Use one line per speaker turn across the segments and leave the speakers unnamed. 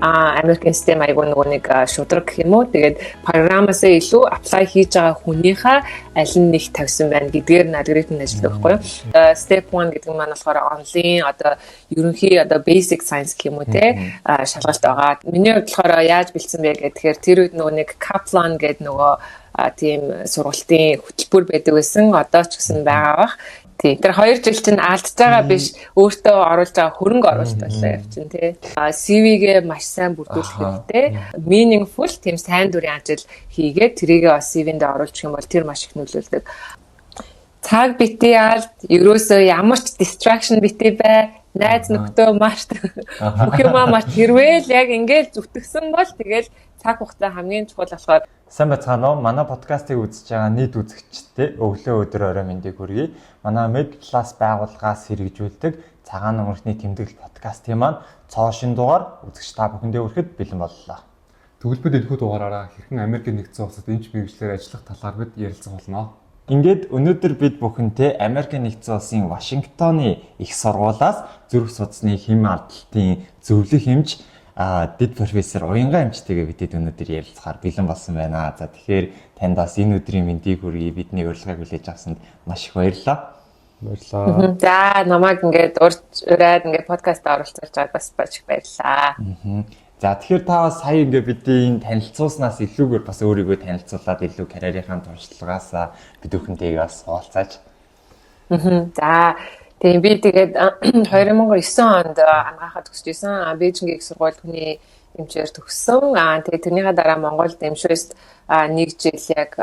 Америкийн систем айгүй нөгөө нэг шудраг гэх юм уу. Тэгээд програмаас илүү apply хийж байгаа хүнийхээ аль нэг тавьсан байна гэдгээр алгоритм ажилладаг байхгүй юу. Step 1 гэдэг нь маань болохоор онлайн одоо ерөнхий одоо basic science гэх юм уу те шалгалт байгаа. Миний хувьд болохоор яаж бэлдсэн бэ гэхээр тэр үед нөгөө нэг Kaplan гэдэг нөгөө тийм сургалтын хөтөлбөр байдаг байсан. Одоо ч гэсэн байгаа бах. Тийм. Тэр 2 жил чинь алдж байгаа биш өөртөө оруулж байгаа хөрөнгө оруулалт байлаа явчин тий. CV-гээ маш сайн бүрдүүлэх хэрэгтэй. Meaningful тийм сайн дүрийн ажил хийгээд тэрийгээ бас CV-нд оруулах юм бол тэр маш их нөлөөлдөг. Цаг битээ алд, ерөөсөө ямар ч distraction битээ бай. Найз нөхдөө маш бүх юмаа маш хэрвэл яг ингээд зүтгэсэн бол тэгэл цаг хугацаа хамгийн чухал болохоор
сайн байцгаана уу? Манай подкастыг үзэж байгаа нийт үзэгчдээ өглөө өдөр орой мэндийг хүргэе. Манай Med Plus байгууллагаас хэрэгжүүлдэг цагаан нөмөрхний тэмдэглэл подкастын маань цоо шин дугаар үзэгч та бүхэндээ хүрэхэд бэлэн боллоо.
Төгөлбөд энэхүү дугаараараа хэрхэн Америкийн нэгдсэн улсад эмч мэргэжлэр ажиллах талаар бид ярилцсан болно.
Ингээд өнөөдөр бид бүхэнтэй Америкийн нэгдсэн улсын Вашингтоны их сургуулиас зүрх судасны хэм алдалтын зөвлөх эмч дэд профессор Уянгаа эмчтэйгээ бидэд өнөөдөр ярилцахаар бэлэн болсон байна. За тэгэхээр танд бас энэ өдрийн мэндийг хүргэе. Бидний урилгыг хүлээж авсанд маш их баярлалаа.
Баярлалаа.
За намайг ингээд ураад ингээд подкаст оролцуулж байгаад бас маш их баярлалаа.
За тэгэхээр та бас сая ингээд бидний танилцуулснаас илүүгээр бас өөрийгөө танилцуулаад илүү карьерийнхаа туршлагаас бид бүхэнтэйгээ бас хуваалцаач.
За тийм би тэгээд 2009 онд ангаахад төгсөж исэн. Бээжингийн их сургууль хүний эмчээр төгссөн. Тэгээд тэрнийхээ дараа Монголд эмшрээс 1 жил яг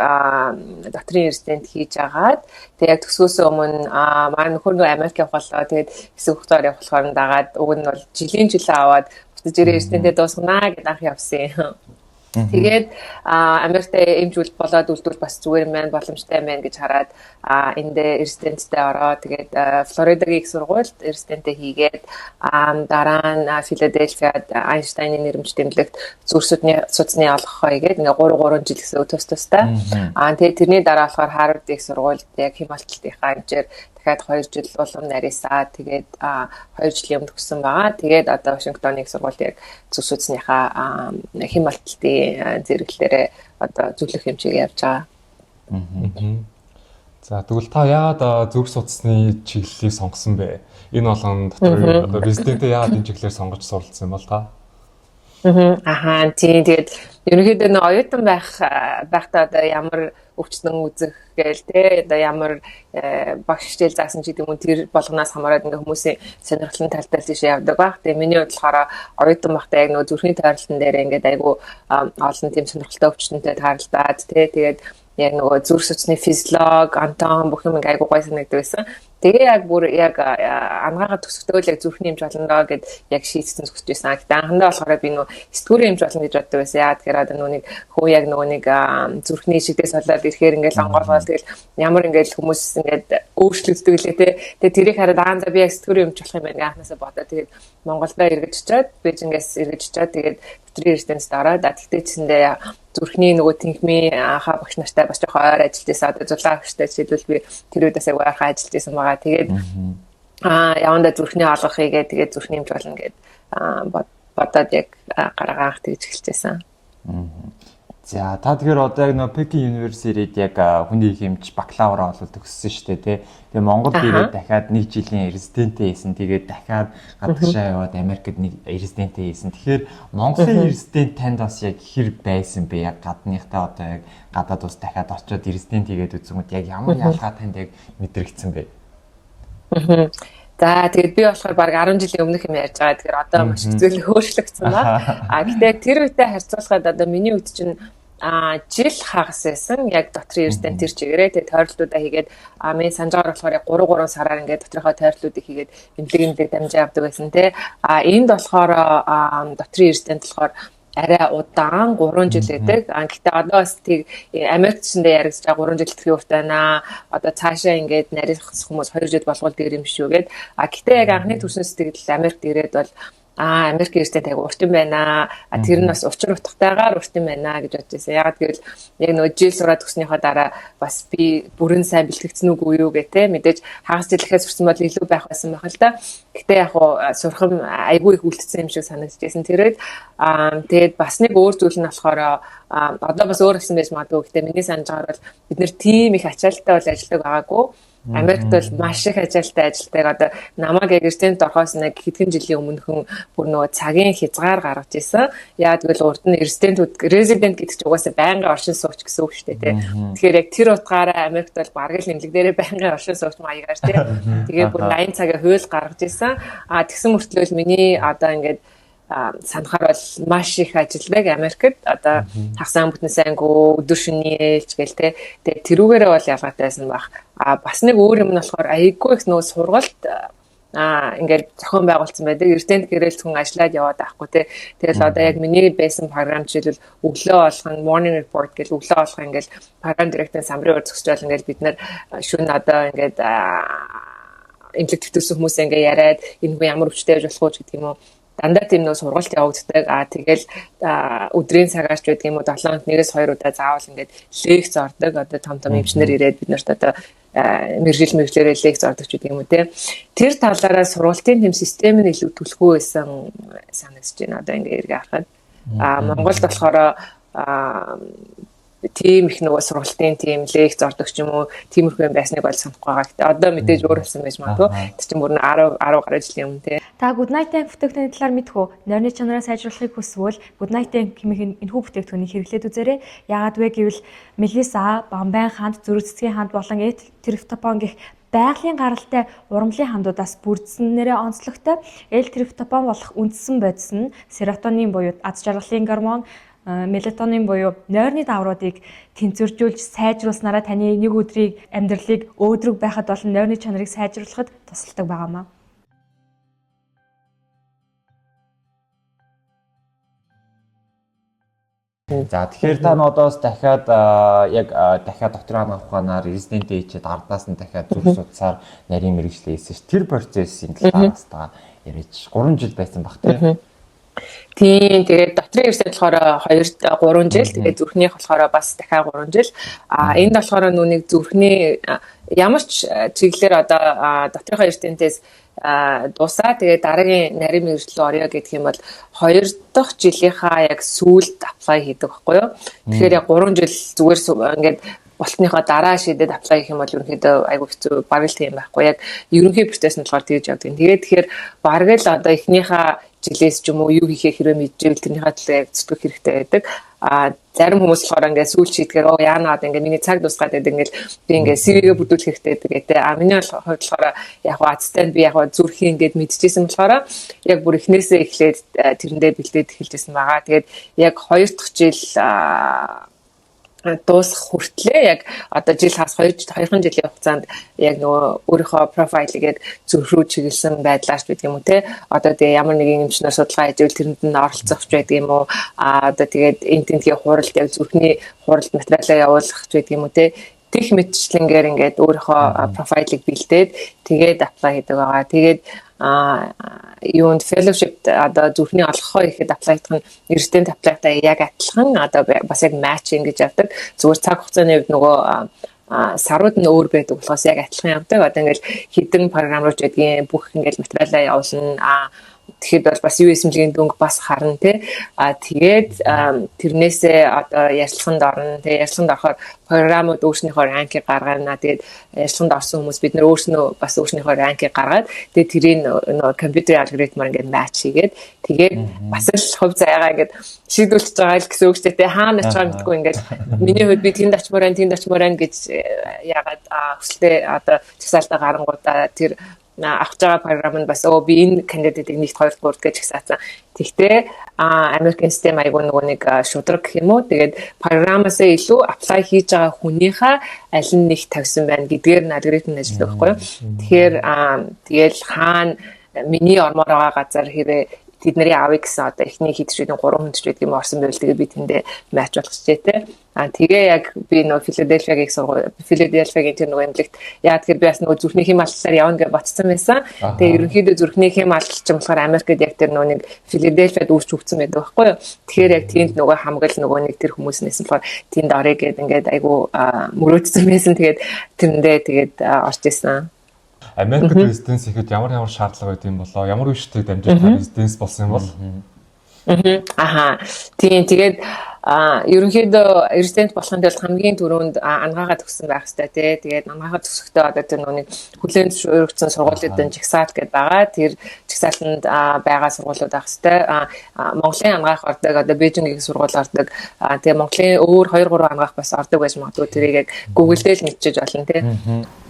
докторийн резидент хийж агаад тэгээд яг төгсөөс өмнө маань нөхөр нөгөө Америк явхалаа. Тэгээд хэсэг хугацаар явхалаар дагаад уг нь бол жилийн аваад жирийн резидентэд дуусгана гэдээ анх явсан. Тэгээд Америкт эмчүүл болоод үлдвэл бас зүгээр юм байна, боломжтой юм байна гэж хараад энд резиденттэй ороод тэгээд Флоридагийн их сургуульд резиденттэй хийгээд дараа нь Филадельфиад Айнштайны нэрмж тэмдэглэгт зүрх судасны олгохоо хийгээд ингээ 3 жил гэсэн тустай. Тэгээд тэрний дараа болохоор Харвард их сургуульд яг хямралтынхаа эмчээр дахиад 2 жил улам нарийсаа тэгээд 2 жилийн өмнө төгссөн байгаа. Тэгээд одоо Вашингтоны их сургуульд яг зүрх судасныхаа хямралтын зэрэглэлээрээ одоо зөвлөх хэмжээг явж байгаа.
За тэгвэл та яагаад зүрх судасны чиглэлийг сонгосон бэ? Энэ болгон дотор одоо резидентээ яагаад энэ чиглэлээр сонгож суралцсан юм бол та?
Тийм тэгээд ерөнхийдөө нэг оюутан байхдаа одоо ямар өвчтөн үзэх гээл те одоо ямар багш хичээл заасан ч гэдэг юм тэр болгоноос хамаарат ингээ хүмүүсийн сонирхлын талдаа тийш явдаг баг. Тэгээ миний хувьд болохоор оюутан байхдаа яг нөгөө зүрхний тойролтон дээр ингээд айгу олон тийм сонирхолтой өвчтөнтэй тааралдаад те тэгээд яг нөгөө зүрх судасны физиолог, анатом бүх юм айгу гой санагддаг байсан. Тэгээ яг бүр яг ангаахад төгсөхдөө л яг зүрхний эмч болно гэд яг шийдсэн зөвсөж байсан. Гэтэ анхандаа болохоор би нөгөө сэтгүүрийн эмч болно гэж боддог байсан. Яа тэгэхээр одоо нөгөө нэг хөө яг нөгөө нэг зүрхний шигдээс болоод ирэхээр ингээл онгоолгоо тэгэл ямар ингээл хүмүүс ингээд өөрчлөгддөг лээ те. Тэгээ тэрийг хараад за би яг сэтгүүрийн эмч болох юм байна анханасаа бодоо. Тэгээд Монголдоо эргэж очиад Бээжингээс эргэж очиад тэгээд докторийн резиденцэд ороод тэгтээ чиндээ зүрхний нөгөө тэнхмийн анхаа багш нартай бас жоохон ойр ажиллаж байсан. Одоо зулаа багштай жишээлбэл би тэр үедээс яг ойрхон ажиллаж байсан байгаа. Тэгээд явандаа зүрхний олгох хийгээд тэгээд зүрхний эмч болно гэд бодоод яг гараагаах тэгж эхэлчихсэн.
За та тэгэхээр одоо яг нөө Пекин University-д яг хүний хэмж бакалавра болоод төгссөн шүү дээ тий. Тэгээ Монголд ирээд дахиад 1 жилийн резиденттэй хийсэн. Тэгээд дахиад гадагшаа яваад Америкт нэг резиденттэй хийсэн. Тэгэхээр Монголын резидент танд бас яг хэр байсан бэ? Яг гадныхтаа одоо яг гадаад ус дахиад очиод резидент хийгээд үзэнгүүт яг ямар ялгаа танд яг мэдрэгдсэн бэ?
За тэгээд би болохоор баг 10 жилийн өмнөх юм ярьж байгаа. Тэгэхээр одоо маш их зүйл өөрчлөгдсөн ба. Гэхдээ тэр үедээ харьцуулахад одоо миний үед чинь жил хагас байсан. Яг докторийн резидент тэр чигээрээ тэгээд тойролтуудаа хийгээд мен санджаар болохоор яг 3 сараар ингээд докторийнхоо тойролтуудыг хийгээд эмнэлэг дамжаа авдаг байсан тий. Энд болохоор докторийн резидент болохоор арай удаан 3 жил байдаг. Гэхдээ одоо бас тийг Америкт чиндээ яригдж байгаа 3 жил тэтгэх хувьтай байна. Одоо цаашаа ингээд нарийнх хүмүүс 2 жил болгол дээр юм шүү гээд. Гэхдээ яг анхны төрсөн сэтгэл Америкт ирээд бол Америкийн эрдэнэт аяг урт юм байна. Тэр нь бас учир утгатайгаар урт юм байна гэж бодож байсан. Ягаад гэвэл яг нөгөө жил сураад төгснөхийн дараа бас би бүрэн сайн бэлтгэгдсэн үгүй юу гэдэг мэдээж хагас жилийнхээ сурсан бол илүү байх байсан байх л да. Гэтэ яг сурхам айгүй их үлдсэн юм шиг санагдчихсэн. Тэгээд бас нэг өөр зүйл нь болохоор одоо бас өөр хэлсэн байж магадгүй. Гэтэ миний санаж байгаа бол бид нэр тийм их ачаалттай бол ажилладаг байгаагүй. Америкт бол маш их ажилтай одоо намайг эрдэнэт орохоос нэг хэдхэн жилийн өмнөхөн бүр нөгөө цагийн хязгаар гаргаж ирсэн. Яагаад гэвэл урд нь резидент гэдэг чинь угаасаа байнгын оршин суугч гэсэн үг шүү дээ тий. Тэгэхээр яг тэр утгаараа Америкт бол бараг л нэмлэг дээрээ байнгын оршин суугч маягаар тий. Тэгээ бүр 80 цагийн хууль гаргаж ирсэн. Тэгсэн мөртлөө миний одоо ингээд санахаар бол маш их ажилладаг Америкт одоо хагасаа бүтэн сайнгүй өдөр шөнөөлж гээл те тэрүүгээрээ бол ялгаагтайсан баг. Бас нэг өөр юм нь болохоор аяггүй их нөө сургалт ингээд зохион байгуулсан байдаг. Эрдэнэт гэрээлцэн ажиллаад яваад байхгүй те. Тэгэл одоо яг миний байсан програм жишээлбэл өглөө болгон morning report гэж өглөө болгон ингээд програм директорын самрын өр зөксөөл ингээд бид нар шөнө одоо ингээд имплект төвсөн хүмүүс ингээд яриад энэ хүн ямар өвчтэй байж болох уу гэдэг юм уу. Дандаа тийм нөө сургалт явагддаг. Тэгэл өдрийн цагаарч байдаг юм уу 7 хоногт 1-2 удаа заавал ингээд лекц ордог. Одоо том эмчнэр ирээд бид нарт одоо мэрэгжлээрээ лекц ордог ч гэдэг юм уу те. Тэр талаараа сургалтын тэм систем нь илүү түлхүү байсан санагдаж байна. Одоо ингээд эргээ харахад Монголд болохоор тийм их нөгөө сургалтын тийм лекц ордог ч юм уу тиймэрхүү юм байсныг бол санахгүй байгаа. Гэтэ одоо мэдээж өөр болсон байж магадгүй. Тэр чинь бүр 10 гаруй жилийн өмнө те.
Та Good Night Tank бүтээгдэхүүний талаар мэдэх үү? Нойрны чанараа сайжруулахыг хүсвэл Good Night Tank хэмээх энэхүү бүтээгдэхүүнийг хэрэглээд үзээрэй. Яагаад вэ гэвэл Melissa, Bambayn ханд, Зүрх-цэцгийн ханд болон L-триптопан гэх байгалийн гаралтай урамлын хандуудаас бүрдсэнээрээ онцлогтой. L-триптопан болох үндсэн бодис нь серотонин буюу аз жаргалын гормон, мелатонин буюу нойрны давруудыг тэнцвэржүүлж сайжруулснараа таны нэг өдрийн амьдралыг өөдрөг байхад болон нойрны чанарыг сайжруулахад тусалдаг байгаамаа.
За тэгэхээр та нодоос дахиад дотроо хангах ухаанаар резидент ээжэд арднаас нь дахиад зүрх судсаар нарийн мэрэгчлээ хийсэн ш. Тэр процессын талаас та яриач 3 жил байсан баг тийм.
Тийм тэгээд докторийн эрсдэл болохоор 2-3 жил тэгээд зүрхнийх болохоор бас дахиад 3 жил. Энд болохоор нүуник зүрхний ямар ч чиглэлээр одоо докторийн эрсдэнтээс дуусаа тэгээд дараагийн нарийн мэрэгчлээ орё гэдэг юм бол 2 дахь жилийнхаа яг сүүлд apply хийдэг байхгүй юу. Тэгэхээр яг 3 жил зүгээр ингээд болтныхоо дараа шидэд apply хийх юм бол ерөнхийдөө айгүй хэцүү бараг л тийм байхгүй. Яг ерөнхий процесс нь болохоор тэгж явдаг. Тэгээд тэгэхээр бараг л одоо эхнийхээ жилээс ч юм уу юу хийхээ хэрэг мэдчихвэл тэрнийхээ төлөө яг зүтгэх хэрэгтэй байдаг. Зарим хүмүүс болохоор ингээд сүүл шийдгээр яанаад ингээд миний цаг дуусгаад байдаг ингээд би ингээд CV-гээ бүдүүлэх хэрэгтэй байдаг гэдэг. Миний хувьд болохоор яг азтай би яг зүрхийн ингээд мэдчихсэн болохоор яг бүр эхнээсээ эхлээд тэрэндээ бэлдээд эхэлжсэн байгаа. Тэгээд яг 2 дахь жил дуусах хүртлээ яг одоо жил хагас 2 жилийн хугацаанд яг нөгөө өөрийнхөө профайлыг яг зүрх рүү чиглэсэн байдлаар ч гэдэг юм уу те одоо тэгээ ямар нэгэн эмчнэр судалгаа хийжвэл тэрэнд нь оролцох ч байдаг юм уу одоо тэгээд энтентгийн хуралд яг зүрхний хуралд материалаа явуулах ч байдаг юм уу те тех мэтчлэнгээр ингээд өөрийнхөө профайлыг бэлдээд тэгээд apply хийдэг байгаа. Тэгээд юунд fellowship одоо зүрхний олгохоо ихэд apply хийх нь эрдэнэт apply-тай яг адилхан одоо бас яг matching гэж явдаг. Зүгээр цаг хугацааны хувьд нөгөө сарууд нь өөр байдаг болохоос яг адилхан явдаг. Одоо ингээд хідэн програм руу ч байдгийн бүх ингээд материалаа явуулна. Тэгэхэд бол бас юу эсэмжлэгийн дүнг бас харна тий. Тэгээд тэрнээсээ одоо ярилцлаганд орно. Тэгээд ярилцлаганд орохоор програмууд өөрснийхөө ранкийг гаргана. Тэгээд ярилцлаганд орсон хүмүүс бид нар өөрснөө бас өөрснийхөө ранкийг гаргаад тэгээд тэрийг нөгөө компьютерийн алгоритмаар ингээд матч хийгээд тэгээд бас л хувь заяагаа ингээд шийдвэрлэж байгаа л гэсэн үг ч тий. Хаана очиж байгааг мэдгүй ингээд миний хувьд би тэнд очмоор гэж яагаад хүсэлтэй одоо чагсаалтаа гарангуудаа тэр авах байгаа програм нь бас би энэ кандидатыг 1 2 3 гэж хасаасан. Тэгтээ Америкийн систем айгүй нөгөө нэг шудраг гэх юм уу. Тэгээд програмаас илүү apply хийж байгаа хүнийхээ аль нь нэг тавьсан байна гэдгээр нь алгоритм нь ажилладаг байхгүй юу. Тэгэхээр тэгэл хаана миний ормоор байгаа газар хэрэг тэдний авъя гэсэн одоо эхний хидшүүдийн 3 хүнд ч байдаг юм орсон байвал тэгээд би тэндээ матч болгочихжээ те. Тэгээ яг би нөгөө Филадельфиагийн тэр нөгөө эмнэлэгт яа тэгэхээр би бас нөгөө зүрхнийхээ малчлалаар явна гэж ботсон байсан. Тэгээ ерөнхийдөө зүрхнийхээ малчлалч юм болохоор Америкт яг тэр нөгөө нэг Филадельфиад үүсч хөгцсөн байдаг байхгүй юу. Тэгэхээр яг тэнд нөгөө хамгал нөгөө нэг тэр хүмүүснээс болохоор тэнд орё гэдэг ингээд айгу мөрөөдсөн байсан. Тэгээд тэрэндээ тэгээд орж исэн.
Америкт резиденс ихэд ямар шаардлага байд юм болоо? Ямар үеиштэй дамжиж та резиденс болсон юм бол?
Тийм тэгээд ерөнхийдөө резидент болохын тулд хамгийн түрүүнд ангаагаа төгссөн байх хэрэгтэй тий. Тэгээд ангаагаа төгсөхдөө одоо тэр нүг хүлээн зөвшөөрөгдсөн сургуулиудын жигсаалт гэдэг байгаа. Тэр жигсаалтанд байгаа сургуулиуд байх хэрэгтэй. Монголын ангаах ордог, одоо Бээжингийн сургууль ордог. Тэгээд Монголын өөр 2-3 ангаах бас ордог байж магадгүй. Тэрийг яг Google дээр л мэдчихэж болно тий.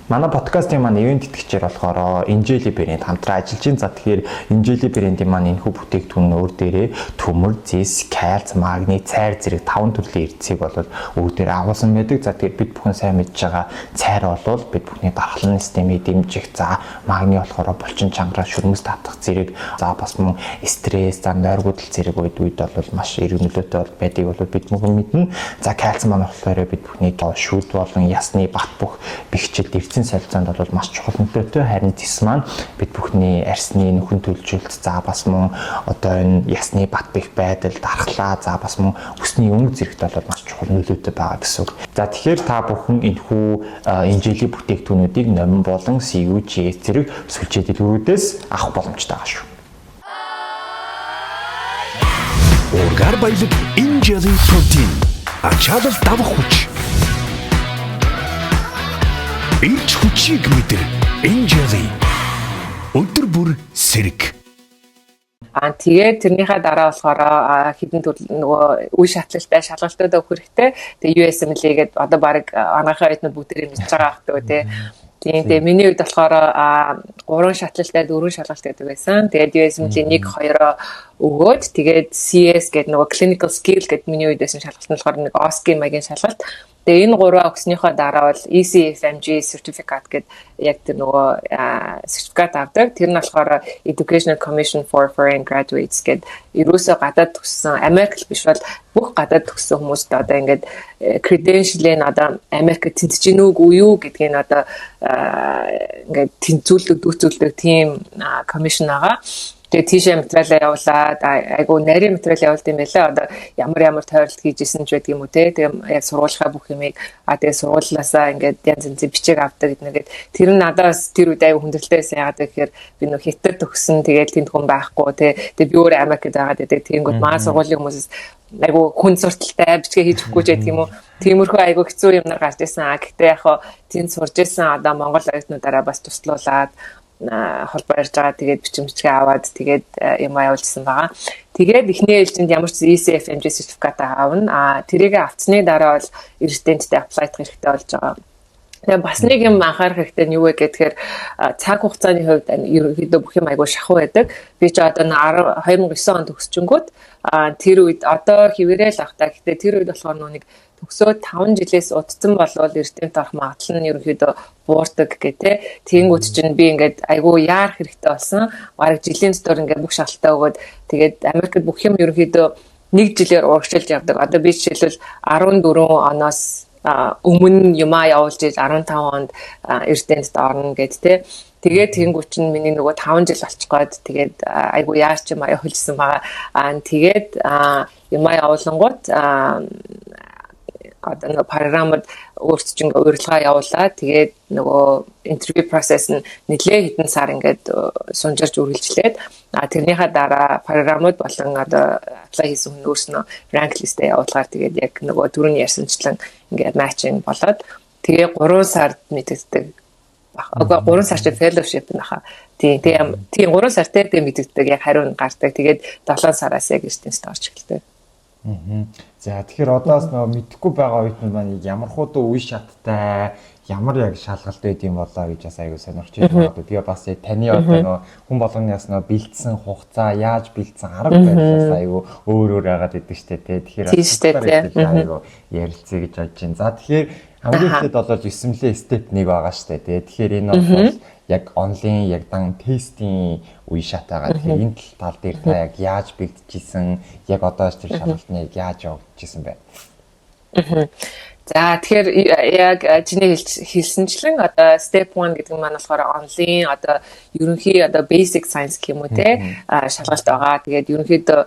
Манай подкастын маань ивент тэтгэгчээр болохоор Injeli брэнд хамтран ажиллаж байна. За тэгэхээр Injeli брэндийн маань энэхүү бүтээгдэхүүн өөр дээрээ төмөр, зис, кальц, магний, цайр зэрэг 5 төрлийн эрдэсийг болоод өөр дээр агуулсан байдаг. За тэгэхээр бид бүхэн сайн мэдж байгаа цайр болвол бид бүхний дархлын системийг дэмжих, за магний болохоор булчин чангараа шүрмэс татах зэрэг, за бас мөн стресс, за нойргуудл зэрэг үед бол маш эрг нөлөөтэй байдгийг бол бид бүхэн мэднэ. За кальц маань болохоор бид бүхний шүд болон ясны бат бөх бэхжилт солилцоонд бол маш чухал нөлөөтэй. Харин зис маань бид бүхний арсны нөхөн төлжүүлэлт, за бас мөн одоо энэ ясны бат бэх байдал, дархлаа, за бас мөн өсний өнгө зэрэгт бол маш чухал нөлөөтэй байгаа гэсэн үг. За тэгэхээр та бүхэн энэхүү Injeli бүтээгдэхүүнүүдийг номин болон CUGS зэрэг сүлжээ дэлгүүрүүдээс авах боломжтой байгаа шүү.
Ургаар баялаг Injeli протеин. Ачаалал давах хүч. Ирч хүчийг мэдэр Injeli. Өдөр бүр сэрэг.
Тэгээд тэрнийхээ дараа болохоор хідэн нөгөө үе шатлалтай шалгалтууд өгөх хэрэгтэй. Тэгээ USMLE гэдэг одоо баг анаахын оюутнууд бүгдээрээ мэдж байгаа хэрэгтэй тий. Тэгээ миний үед болохоор 3 шатлалтай 4 шалгалт гэдэг байсан. Тэгээд USMLE 1 2 өгөөд тэгээд CS гэдэг нөгөө clinical skill гэдэг миний үед байсан шалгалт нь болохоор нэг OSCE маягийн шалгалт. Тэгээ энэ 3 өгснөөхөө дараа бол ECFMG certificate гэдэг яг тэр нөгөө сертификат авдаг. Тэр нь болохоор Educational Commission for Foreign Graduates гэдэг ерөөсөө гадаад төгссөн Америк биш бол бүх гадаад төгссөн хүмүүст одоо ингээд credential-ийн одоо Америкт тэнцэж гин үгүй юу гэдгийг одоо ингээд тэнцүүлдэг дүүцүүлдэг тийм commission байгаа. Тэгээ тийшээ материалаа явуулаад айгу нарийн материал явуулд юм байлаа. Одоо ямар тойролт хийж исэн ч байдаг юм уу те. Тэгээ яг сургуулийнхаа бүх юмыг тэгээ сургуулиасаа ингээд янз янзын бичиг авдаг гэдэг. Тэр нь надаас тэр үед айгу хүндрэлтэй байсан. Яагаад гэхээр би нөх хятад төгсөн тэгээд тэнд хүн байхгүй те. Тэгээ би өөр Америкт байгаад байдаг. Тэгэнгүүт маа сургуулийн хүмүүсээс айгу хүн сурталтай бичгээ хийж өгөхгүй ч гэдэг юм уу. Тиймэрхүү айгу хэцүү юмнаар гарч ирсэн. Гэхдээ яг хоо тэнд сурж исэн одоо Монгол оюутнуудаараа бас туслуулаад холбоо ярьж байгаа. Тэгээд бичмчгээ аваад тэгээд юм явуулсан байгаа. Тэгээд эхний ээлжинд ямар ч ECFMG сертификат аавна. Тэрийг авцсны дараа бол резиденттэй апплайдах хэрэгтэй болж байгаа. Тэгээ бас нэг юм анхаарах хэрэгтэй нь юу вэ гэхээр цаг хугацааны хувьд ерөнхийдөө бүх юм айгүй шахуу байдаг. Би ч одоо 2009 онд төгсчөнгүүд тэр үед одоо хിവэрэл авахтаа гэхдээ тэр үед болохоор нэг төгсөө 5 жилээс удсан болвол резидент авах магадлал нь ерөнхийдөө буурдаг гэдэг. Тэнгүүд чинь би ингээд айгүй яарах хэрэгтэй болсон. Бараг жилийн дотор ингээд бүх шалтгаалтаа өгөөд тэгээд Америкт бүх юм ерөнхийдөө 1 жилээр урагшилж явдаг. Одоо би жишээлбэл 14 оноос өмнө юмаа явуулж иж 15 онд резидентд орно гэд тэ. Тэгээд тэнгүүт чинь миний нөгөө 5 жил болчих гээд тэгээд айгүй яарч юм аяа хөлсөн байгаа. Тэгээд юмаа явуулангууд одоо нөгөө програмд өөрсдөж ингээ урилга явуулаад тэгээд нөгөө интервью процесс нь нэлээд хэдэн сар ингээд сунжирч үргэлжлээд тэрнийхээ дараа програмууд болон одоо apply хийсэн хүн өөрснөө rank list-ээ явуулгаар тэгээд яг нөгөө түрүүний ярьсанчлан ингээд matching болоод тэгээ 3 сард мэдэгддэг. Одоо 3 сар чи fellowship нөха. Тийм 3 сартай тэг мэдэгддэг яг хариу гардаг. Тэгээд 7 сараас яг эрдэнэст орж эхэлдэг.
За тэгэхээр одоос нөгөө мэдэхгүй байгаа оюутнууд маань ямар хуудаа үе шаттай ямар яг шалгалт байд юм болоо гэж бас аягүй сонирхож байна. Би бас яг таны одоо нөгөө хүн болгоноос нөгөө бэлдсэн хугацаа яаж бэлдсэн арга барилаас аягүй өөр байгаад идэв штэ тий. Тэгэхээр аягүй ярилцъя гэж бодож байна. За тэгэхээр Хамгийн ихэд болоод 9 step 1 байгаа штэ тий. Тэгэхээр энэ бол яг онлайн яг дан тестийн үе шатаагаа тэгэхээр энэ тал дээр та яг яаж бэлтжижсэн, яг одоо тэр шалгалтныг яаж явуулжсэн бэ?
За тэгэхээр яг чиний хэлсэнчлэн одоо step 1 гэдэг нь маань болохоор онлайн одоо ерөнхий одоо basic science гэх юм уу те шалгалт байгаа. Тэгээд ерөнхийдөө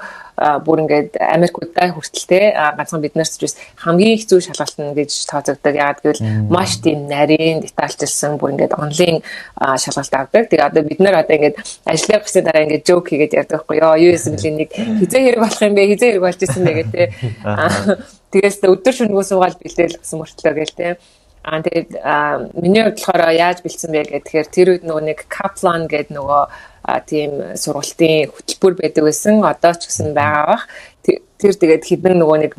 бүр ингээд Америкуудаа хүртэл те ганцхан биднэрс ч бас хамгийн их зүйл шалгалт нь гэж тооцогддог. Яагаад гэвэл маш тийм нарийн детальчилсан бүр ингээд онлайн шалгалт авдаг. Тэгээд одоо бид нар одоо ингээд ажлын гэсний дараа ингээд joke хийгээд ярьдаг байхгүй юу? Юу юм бэ? Нэг хизээ хэрэг болох юм бэ? Хизээ хэрэг болж исэн бэ гэдэг те. Тэгээс өдөр шөнөгөө суугаад бэлдээл гэсэн мөртлөө гээл те. Тэгээд миний хувьд болохоор яаж бэлдсэн бэ гэхээр тэр үед нөгөө нэг Kaplan гэдэг нөгөө тийм сургалтын хөтөлбөр байдаг байсан. Одоо ч гэсэн байгаа бах. Тэр тэгээд хэдэн нөгөө нэг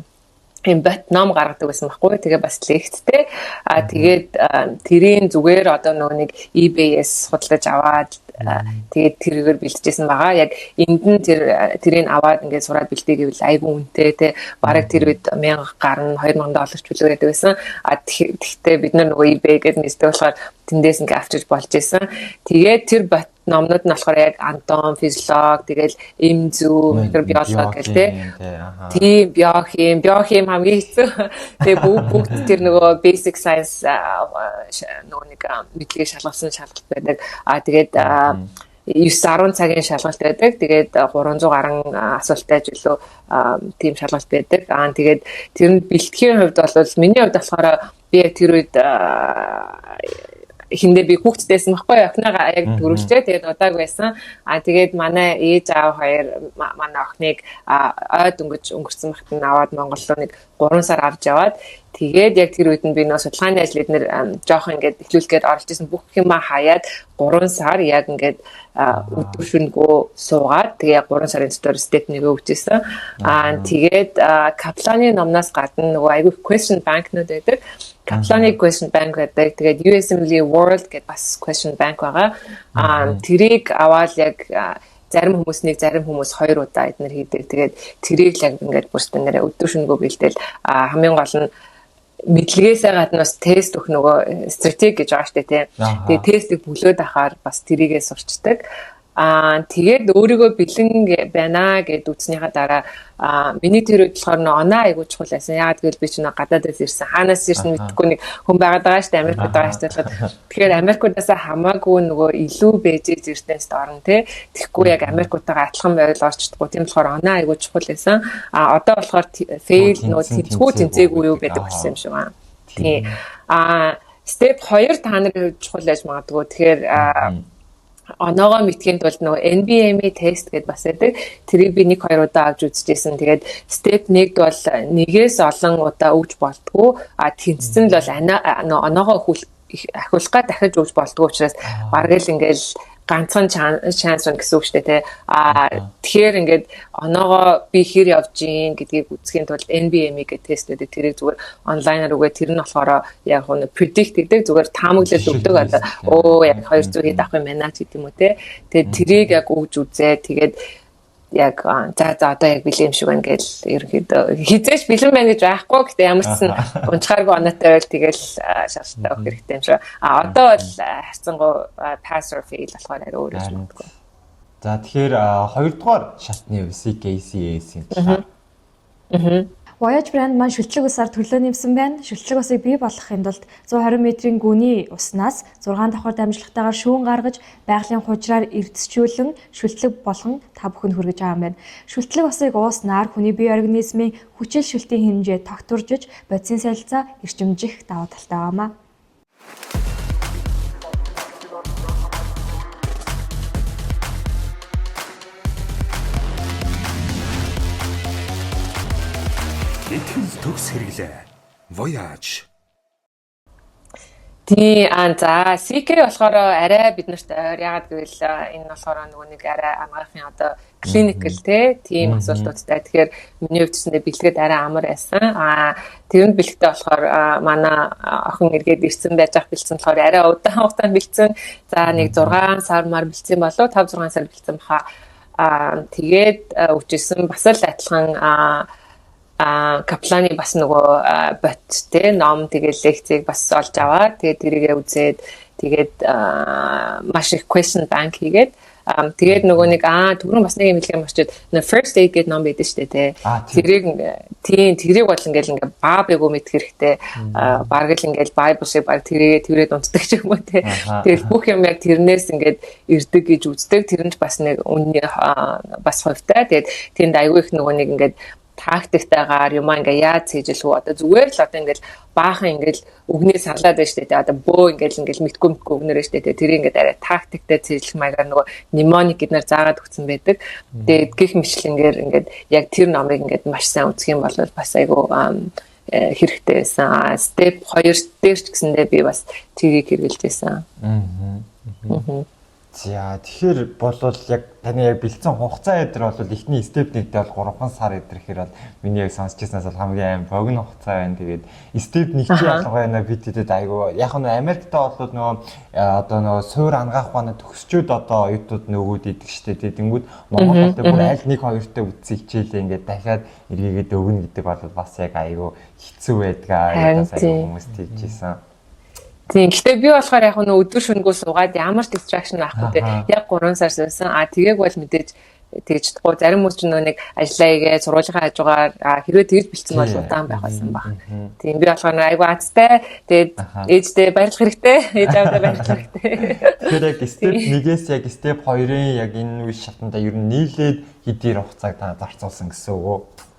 юм бат ном гаргадаг байсан байхгүй. Тэгээ бас лекцтэй. Тэгээд тэрийн зүгээр одоо нөгөө нэг eBay-с худалдаж аваад тэгээд тэрээр бэлтжсэн байгаа. Яг энд нь тэрийг аваад ингээд сураад бэлтээ гэвэл айгүй үнэтэй те. Бараг тэр үед 1000 гарна $2000 ч үлээ гэдэг байсан. Тэгтээ бид нар нөгөө eBay гэдэг нэртэй болохоор тэндээс ингээд авчиж болж исэн. Тэгээд тэр бат номнууд нь болохоор яг анатом, физиолог, тэгэл эм зүй, микробиолог гэх те. Тийм биохим хамгийн хэцүү. Тэгээ бүгд тэр нөгөө basic science нөгөө нэг мэдлэгийг шалгасан шалгалт байдаг. Тэгээд 9-10 цагийн шалгалт байдаг. Тэгээд 300 гаруй асуулттай жилөө тийм шалгалт байдаг. Тэгээд тэр нь бэлтгэхийн хувьд бол миний хувьд болохоор би яг тэр үед хиндэ би хүүхдтэйсэн байхгүй охиноогоо яг төрүүлчээ. Тэгээд удааг байсан. Тэгээд манай ээж аав хоёр манай охиныг ойд өнгөрсөн багт нь аваад Монгол руу нэг 3 сар авч яваад тэгээд яг тэр үед нь би нөө судалгааны ажил эднэр жоох ингээд эхлүүлгээд орж исэн бүх юм хаяад 3 сар яг ингээд өдөр шөнөгөө суугаад тэгээ 3 сарын дотор step 1-өө өгчээсэн. Тэгээд Kaplan-ы номноос гадна нөгөө айгүй question bank-нууд байдаг. Kaplan-ы question bank гэдэг. Тэгээд USMLE World гэдэг бас question bank байгаа. Тэрийг аваад яг зарим хүмүүс 2 удаа эднэр хийдэг. Тэгээд тэрийг яг ингээд бүрстэн нэрээ өдөр шөнөгөө бэлдээл хамгийн гол нь мэдлэгээсээ гадна бас тест өгөх нөгөө стратеги гэж байгаа штэ тий. Тэгээд тестийг бүлөөд ахаар бас тэрийгээ сурчдаг. Тэгээд өөрийгөө бэлэн байна гэд үзнийхаа дараа миний тэр үед болохоор оноо айгуу чухал байсан. Яагаад гэвэл би чинь гадаадаас ирсэн. Хаанаас ирсэн мэдэхгүй нэг хүн байгаад байгаа штэ Америкт байгаа штэ. Тэгэхээр Америкудаас хамаагүй нөгөө илүү бэжэж ирсэнээс орно тий. Тэгэхгүй яг Америкуудтайгаа адилхан байвал орчдгоо. Тийм болохоор оноо айгуу чухал байсан. Одоо болохоор fail нөгөө тэнцээгүй юу гэдэг болсон юм шиг байна. Тий. Step 2 та нарын хувьд чухал байж магадгүй. Тэгэхээр оноогоо мэдхийн тулд нөгөө NBME тест гэдээ бас байдаг. Тэрийг би 1-2 удаа авч үзчихсэн. Тэгээд step 1-д бол нэгээс олон удаа өгж болтгоо. Тэнцсэн л бол оноогоо ахиулахгаа дахиж өгж болтгоо учраас бараг л ингээл ганцхан шанс гэсэн үг шүү дээ тий. Тэгэхээр ингээд оноогоо би хэр явж гин гэдгийг үзэхийн тулд NBME гэдэг тест үүдэг. Тэрийг зүгээр онлайнаар үгээ тэр нь болохоор яг нь predict гэдэг зүгээр таамаглал өгдөг одоо яг 200 хэд авах юм байна ч гэдэг юм уу тий. Тэгээд тэрийг яг өгж үзээ. Тэгээд яг за одоо яг бэлэм шиг байна гэж ерөнхийдөө хизээш бэлэн байна гэж байхгүй. Гэтэ ямар ч сан унчгааргүй оноотой байл тэгэл шалгалтаа өгөх хэрэгтэй юм шиг. Одоо бол харцангуй pass or fail болохоор арай өөр юм байна.
За тэгэхээр 2 дугаар шатны CKCS юм байна.
Voyage brand маань шүтлэг усаар төрлөө нэмсэн байна. Шүтлэг усыг бий болгохын тулд 120 метрийн гүний уснаас 6 давхар дамжлагтайгаар шүүн гаргаж, байгалийн хужраар эрдэсчүүлэн шүтлэг болгон та бүхэнд хүргэж байгаа юм байна. Шүтлэг усыг ууснаар хүний бие организмын хүчил шүлтийн хэмжээ тогтворжиж, бодисын солилцоо эрчимжих давуу талтай байгаамаа.
Итгэл төгс хэрэглээ. Voyage.
Тий за CK болохоор арай биднэрт ойр яагаад гэвэл энэ болохоор нөгөө нэг арай амгаахын одоо clinical тийм асуултуудтай. Тэгэхээр миний хувьд ч бэлтгэд арай амар байсан. Тэрэнд бэлтгэдэг болохоор манай охин эргээд ирсэн байж ах бэлдсэн болохоор арай удаан хугацаанд бэлдсэн. За нэг 6 сар мар бэлдсэн болов 5-6 сар бэлдсэн баха. Тэгээд өчсөн бас л адилхан Капланы бас нөгөө бот те ном тэгээд лекцийг бас олж аваад тэгээд тэрийгээ үзээд тэгээд маш их question bank хийгээд тэгээд нөгөө нэг түрүүн бас нэг юм хэлэх юм очиод first aid гэдэг ном байдаг шүү дээ те. Тэрийг бол ингээл баабыг мэдэх хэрэгтэй. Бараг л ингээл Bible шиг баг тэрээ унтдаг ч юм уу те. Тэгэл бүх юм яг тэрнээс ингээд ирдэг гэж үздэг. Тэрэнд бас нэг үнний бас хувьтай. Тэгээд тэнд аягүй их нөгөө нэг ингээд тактиктайгаар юм ингээ яаж хийжлэх үү одоо зүгээр л одоо ингээл баахан ингээл өгнөө сарлаад байж тээ одоо бөө ингээл мэдгүй өгнөрөө штэ тэр ингээд арай тактиктай хийжлэх маягаар нөгөө мнемоник гэднээр заагаад өгсөн байдаг. Тэгээд гих мэтлэнгээр ингээд яг тэр номыг ингээд маш сайн үзэх юм бол бас айгу хэрэгтэй байсан. Step 2 дээр ч гэсэндээ би бас тэрийг хэрэгжилж байсан.
За тэгэхээр болвол яг таны яг бэлдсэн хугацаа эдэр бол эхний степ нэгтэй бол 3 сар эдрэхээр бол миний яг сонсчихснаас бол хамгийн богино хугацаа байна. Тэгээд степ нэг чи ялгаа байна бид тэдэд айгу яг нь Америкт бол нөгөө одоо нөгөө суур ангаах ухааны төгсчүүд одоо оюутнууд нөгөөд идэг штэ. Тэнгүүд Монгол бол бүр аль нэг хоёртой үтсэн хичээлээ ингээд дахиад эргээгээд өгнө гэдэг бол бас яг айгу хэцүү байдгаа. Айгу хүмүүс тийжсэн. Тийм. Гэтэ би болохоор яг нөө өдөр шөнөгөө суугаад ямар distraction авахгүй те яг 3 сар суусан. Тэгээг бол мэдээж тэгж чадахгүй. Зарим хүмүүс ч нөө нэг ажиллаа игээ сургуулийнхаа хажуугаар хэрвээ тэгж бэлдсэн бол удаан байх байсан баг. Тийм би болохоор айгу азтай. Тэгээд ээждээ баярлах хэрэгтэй. Ээж авдаа баярлах хэрэгтэй. Тэгэхээр яг step 1-ээс яг step 2-ын яг энэ үе шатанда ер нь нийлээд хэдийн хугацааг та зарцуулсан гэсэн үг үү?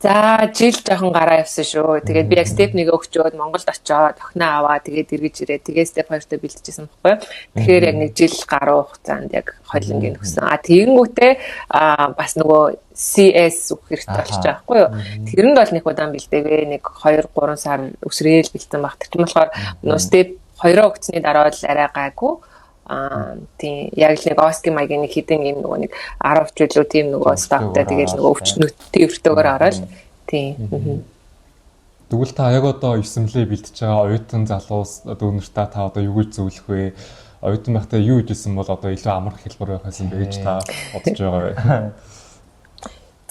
За жил жоохон гараа явсан шүү. Тэгээд би яг step 1 өгчөөд Монголд очиод охиноо аваа тэгээд эргэж ирээ. Тэгээд step 2-т бэлдэжсэн байхгүй. Тэгэхээр яг нэг жил гаруй хугацаанд яг холингийн өгсөн. Тэгэнгүүтээ бас нөгөө CS өгөх хэрэгтэй болчих байхгүй юу. Тэрэнд бол нэг удаан бэлдээвэ. Нэг 2-3 сар өсрөөл бэлдсэн баг. Тэр нь болохоор нөгөө step 2-оо өгсөний дараа л арай гайгүй. Тийм яг л нэг Оски маягийн нэг хідэн юм нөгөө нэг 10 ч үлээ тийм нөгөө стаптай тэгээд нөгөө өвчнөттэй өртөөгөр ороод тийм.
Тэгвэл та яг одоо 9лээ бэлдэж байгаа оюутан залуус дүүнэртээ та одоо юу гэж зөвлөх вэ? Оюутан байхдаа юу хийжсэн бол одоо илүү амар хэлбэр байх байсан бэ гэж та бодож байгаа вэ?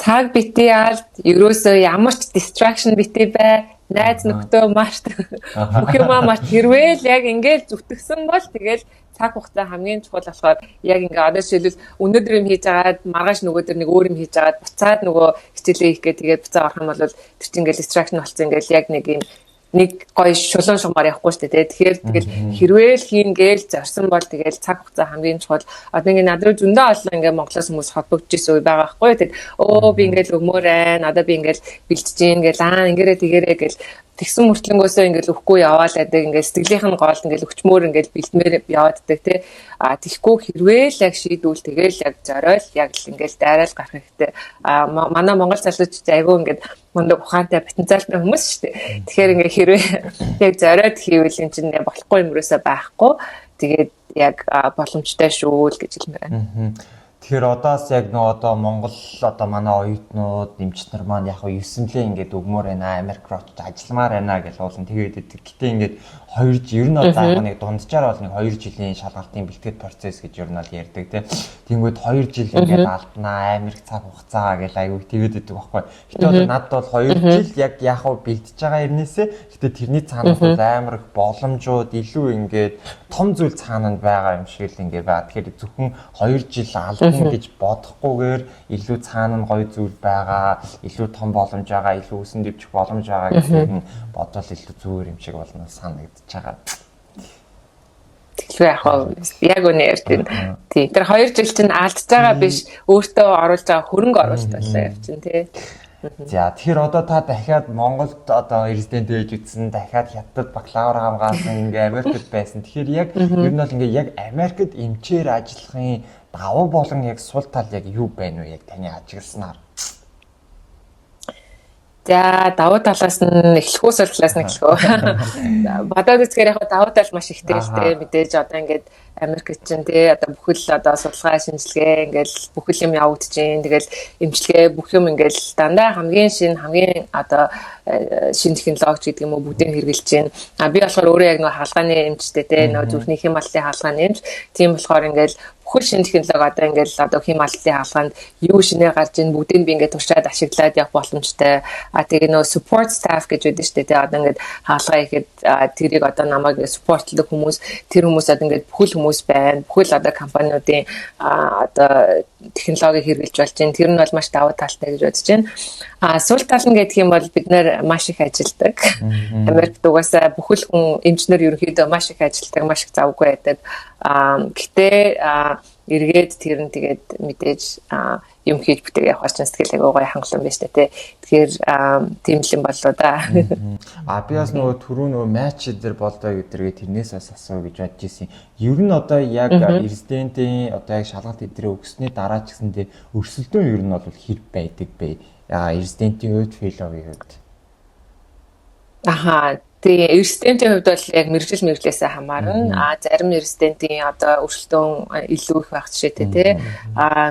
Цаг битээ алд ерөөсөө ямар ч distraction битээ бай. Найз нөхдөө март бүх юмаа март хэрвээ л яг ингээд зүтгэсэн бол тэгэл цаг хугацаа хамгийн чухал болохоор яг ингээ одоо жишээлбэл өнөөдөр юм хийж агаад маргааш нөгөөдөр нэг өөр юм хийж агаад буцаад нөгөө хичээлээ хийх гээ тэгээд буцаа орох юм бол тэр чинь ингээл distraction болсон ингээл яг нэг юм нэг гоё шулуун шугамар явахгүй шүү дээ. Тэгэхээр тэгэл хэрвээ л хийн гээл зорсон бол тэгэл цаг хугацаа хамгийн чухал. Одоо ингээ над руу зөндөө олон ингээ Монголоос хүмүүс холбогдож байгаа байхгүй. Тэгээд би ингээл өгмөөрэй. Надад би ингээл бэлтэж гин гээл ингэрээ тэгэрээ гээл тэгсэн мөртлөнгөөсөө ингээл өгөхгүй яваалаад ингээл сэтгэлийнх нь гол ингээл өчмөр ингээл бэлтмээр явааддаг тий. Тэгхгүй хэрвээ л яг шийдвэл тэгэл яг зориол яг л ингээл дайраал гарах хэрэгтэй. Манай Монгол залуучууд айгүй ингээд мундаг ухаантай потенциалтай хүмүүс шүү дээ. Тэгэхээр ингээ хэрвээ яг зориод хийвэл эн чинь болохгүй юм ерөөсөө байхгүй. Тэгээд яг боломжтой шүү л гэж хэлмээр байна. Тэгэхээр одоос яг нөө одоо Монгол одоо манай оюутнууд эмч нар маань яг 9лээ ингээд өгмөр байна Америк руу ажилламаар байна гэж уулын тэгээд идэг. Гэтэ ингээд 2 жил ер нь одоо нэг дунджаар бол нэг 2 жилийн шалгалтын бэлтгэл процесс гэж ер нь л ярьдаг тийм. Тэнгүүд 2 жил ингээд алднаа Америк цаг хугацаа гэж аягүй тэгээд идэг байхгүй. Гэтэ одоо надад бол 2 жил яг яах вэ бэлдэж байгаа юмнээсээ гэтэ тэрний цаанаас бол амар их боломжууд илүү ингээд том зүйл цаананд байгаа юм шиг л ингээд байна. Тэгэхээр зөвхөн 2 жил алдна гэж бодохгүйгээр илүү цаана нь гоё зүйл байгаа, илүү том боломж байгаа, илүү үсэн дэвчих боломж байгаа гэдэг нь бодвол илүү зүгээр юм шиг болно санагдаж байгаа. Тэгэхээр яг үнэ ярьтэн. Тийм. Тэр 2 жил чинь алдж байгаа биш, өөртөө оруулж байгаа хөрөнгө оруулалт байлаа явчин тий. За тэгэхээр одоо та дахиад Монголд одоо резидент ээж үтсэн дахиад хятад бакалавр хамгаалсан ингээ Америкт байсан. Тэгэхээр яг ер нь бол ингээ яг Америкт эмчээр ажиллахын давуу болон яг сул тал яг юу байна вэ яг таны ажигласнаар? За давуу талаас нь эхлэх үү сул талаас нь эхлэх үү? Бодоод үзэхээр яг давуу тал маш ихтэй л дээ мэдээж одоо ингээд Америкт чинь тий одоо бүхэл одоо судалгаа шинжилгээ ингээл бүхэл юм явагдаж байна. Тэгэл эмчилгээ бүх юм ингээл дандаа хамгийн одоо шинэ технологи гэдэг юм уу бүгдийг хэрэгжилж байна. Би болохоор өөрөө яг нэг хаалгааны эмчтэй тий нэг зүрхний хэмаллын хаалгааны эмч. Тийм болохоор ингээл бүх
бүхэл шинэ технологи одоо ингээл одоо хималтлын хаалганд юу шинэ гарч ийн бүгдийг би ингээд туршаад ашиглаад явах боломжтой. Тэгээ нөө support staff гэж байдаг шүү дээ. Одоо ингээд хаалгаа ихэд тэрийг одоо намайг supporтлдаг хүмүүс, тэр хүмүүс одоо ингээд бүхэл хүмүүс байна. Бүхэл одоо компаниудын одоо технологи хэрэгжилж болж байна. Тэр нь бол маш давуу талтай гэж бодож байна. Сул тал нь гэдэг юм бол бид нэр маш их ажилдаг. Америкт угаасаа бүхэл хүн инженер ерөнхийдөө маш их ажилдаг, маш их завгүй байдаг. Гэтэ эргээд тэр нь тэгээд мэдээж юм хийж бүтээг явах чинь сэтгэлээ гоё хангалуун байж тээ. Тэгэхээр тийм л юм боллоо да.
Би бас нөгөө түрүү нөгөө матч дээр болдоо гэдэргээ тэрнээс бас асуу гэж бодож ирсэн. Ер нь одоо яг резидентийн одоо яг шалгалт эдрээ өгсөний дараа ч гэсэндээ өрсөлдөөн ер нь бол хэр байдаг бэ? Резидентийн хувьд, фэлловийн хувьд.
Тэгээ резидентийн хувьд бол яг мэрэгжлээсээ хамаарна. Зарим резидентийн одоо өрсөлдөөн илүү их байх жишээтэй тий.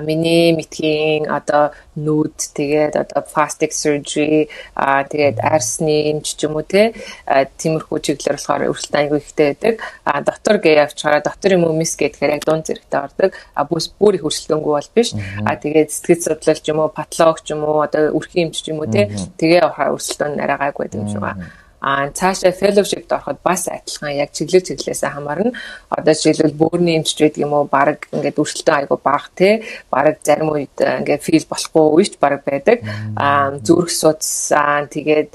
Миний мэдхийн одоо нүд тэгээд одоо plastic surgery тэгээд арсны эмч ч юм уу тий. Тиймэрхүү чиглэлээр болохоор өрсөлдөөн аягүй ихтэй байдаг. Доктор гээ явчихаараа доктор юм уу мис гэхээр яг дунд зэрэгтэй ордог. Бүр их өрсөлдөөнгүй бол биш. Тэгээд сэтгэл судлал ч юм уу, патолог ч юм уу, одоо үрхийн эмч ч юм уу тий. Тэгээ өрсөлдөөн арай гайгүй байдаг юм шиг байна. Цаашаа fellowship-д ороход бас адилхан яг чиглэлээсээ хамаарна. Одоо жишээлбэл бөөрийн эмч гэдэг юм уу баг ингээд өрсөлдөөн айгу бага тий. Баг зарим үед ингээд фил болохгүй үеч баг байдаг. Зүрх судас тэгээд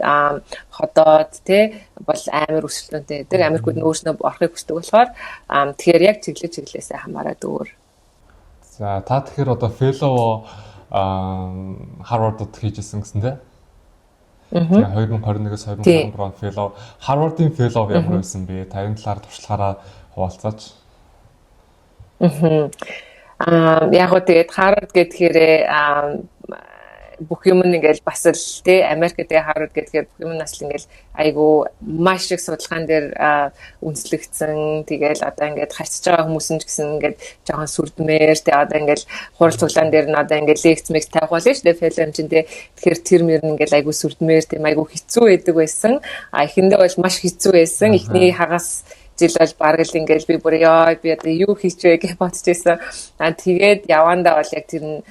ходоод тий бол амар өрсөлдөөнтэй байдаг. Америкууд өөрснөө орохыг хүсдэг болохоор тэгэхээр яг чиглэлээсээ хамаараад өөр.
За та тэгэхээр одоо fellow Harvard-д хийжсэн гэсэн тий? 2021-с 2023 он fellow Harvard-ийн fellow ямар байсан бэ? Та энэ талаар туршлагаараа хуваалцаач.
Яг гоо тэгээд Harvard гэхээр бүх юм ингээл бас л тий Америкт Harvard гэхээр бүх юм нас л ингээл айгу маш их судалгаан дээр үндэслэгдсэн. Тэгэл одоо ингээд харьцаж байгаа хүмүүс нь ч гэсэн ингээд жоохон сүрдмээр тий одоо ингээд хурал цуглаан дээр нь одоо ингээд лекц мэгц тавих болно шүү дээ фэлэм чинь тий. Тэгэхээр тэр мөр нь ингээд айгу сүрдмээр тий айгу хэцүү байдаг байсан. Эхэндээ бол маш хэцүү байсан. Эхний хагас жил бол бараг л ингээд би бүр би одоо юу хийчихвэ гэж бодож байсан. Тэгээд явандаа бол яг тэр нь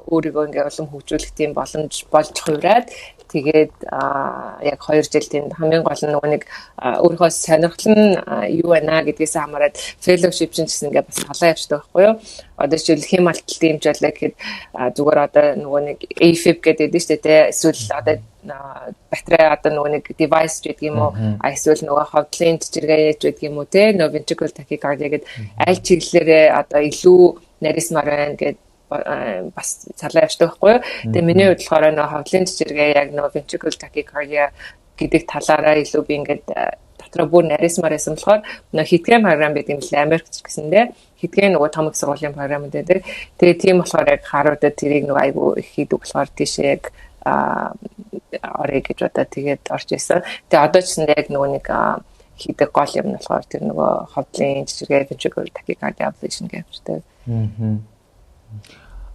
өөрийгөө ингээ улам хөгжүүлэх тийм боломж болж хувраад тэгээд яг 2 жил тийм хамгийн гол нь нөгөө нэг өөрийнхөө сонирхол нь юу байна гэдгээс хамаарат fellowship чинь гэсэн ингээ бас халаа явчихдаг байхгүй юу. Одоо жишээл хималталтын хэмжээлээ гэхэд зүгээр одоо нөгөө нэг AFib гэдэг нь шүү дээ эсвэл одоо батарей одоо нөгөө нэг device гэдэг юм уу эсвэл нөгөө ховдлын жижигэрээ гэдэг юм уу те нөгөө ventricular tachycardia гэдэг аль чиглэлээрээ одоо илүү нарийсмаар байна гэдэг бас цалаа явчихдаг байхгүй юу. Тэгээ миний хувьд болохоор нөгөө хавлын жижигэрээ яг нөгөө ventricular tachycardia гэдэг талаараа илүү би ингээд дотроо бүр нарийсмаар байсан болохоор нөгөө хитгэн програм байдаг юм лээ Америкч гэсэндээ хитгэн нөгөө том их сургуулийн програм байдаг. Тэгээ тийм болохоор яг Harvard-д тэрийг нөгөө айгүй их хийдэг болохоор тийшээ яг орё гэж одоо тэгээд орж исэн. Тэгээ одоо ч гэсэн яг нөгөө нэг хийдэг гол юм нь болохоор тэр нөгөө хавлын жижигэрээ ventricular tachycardia ablation гэвчтэй.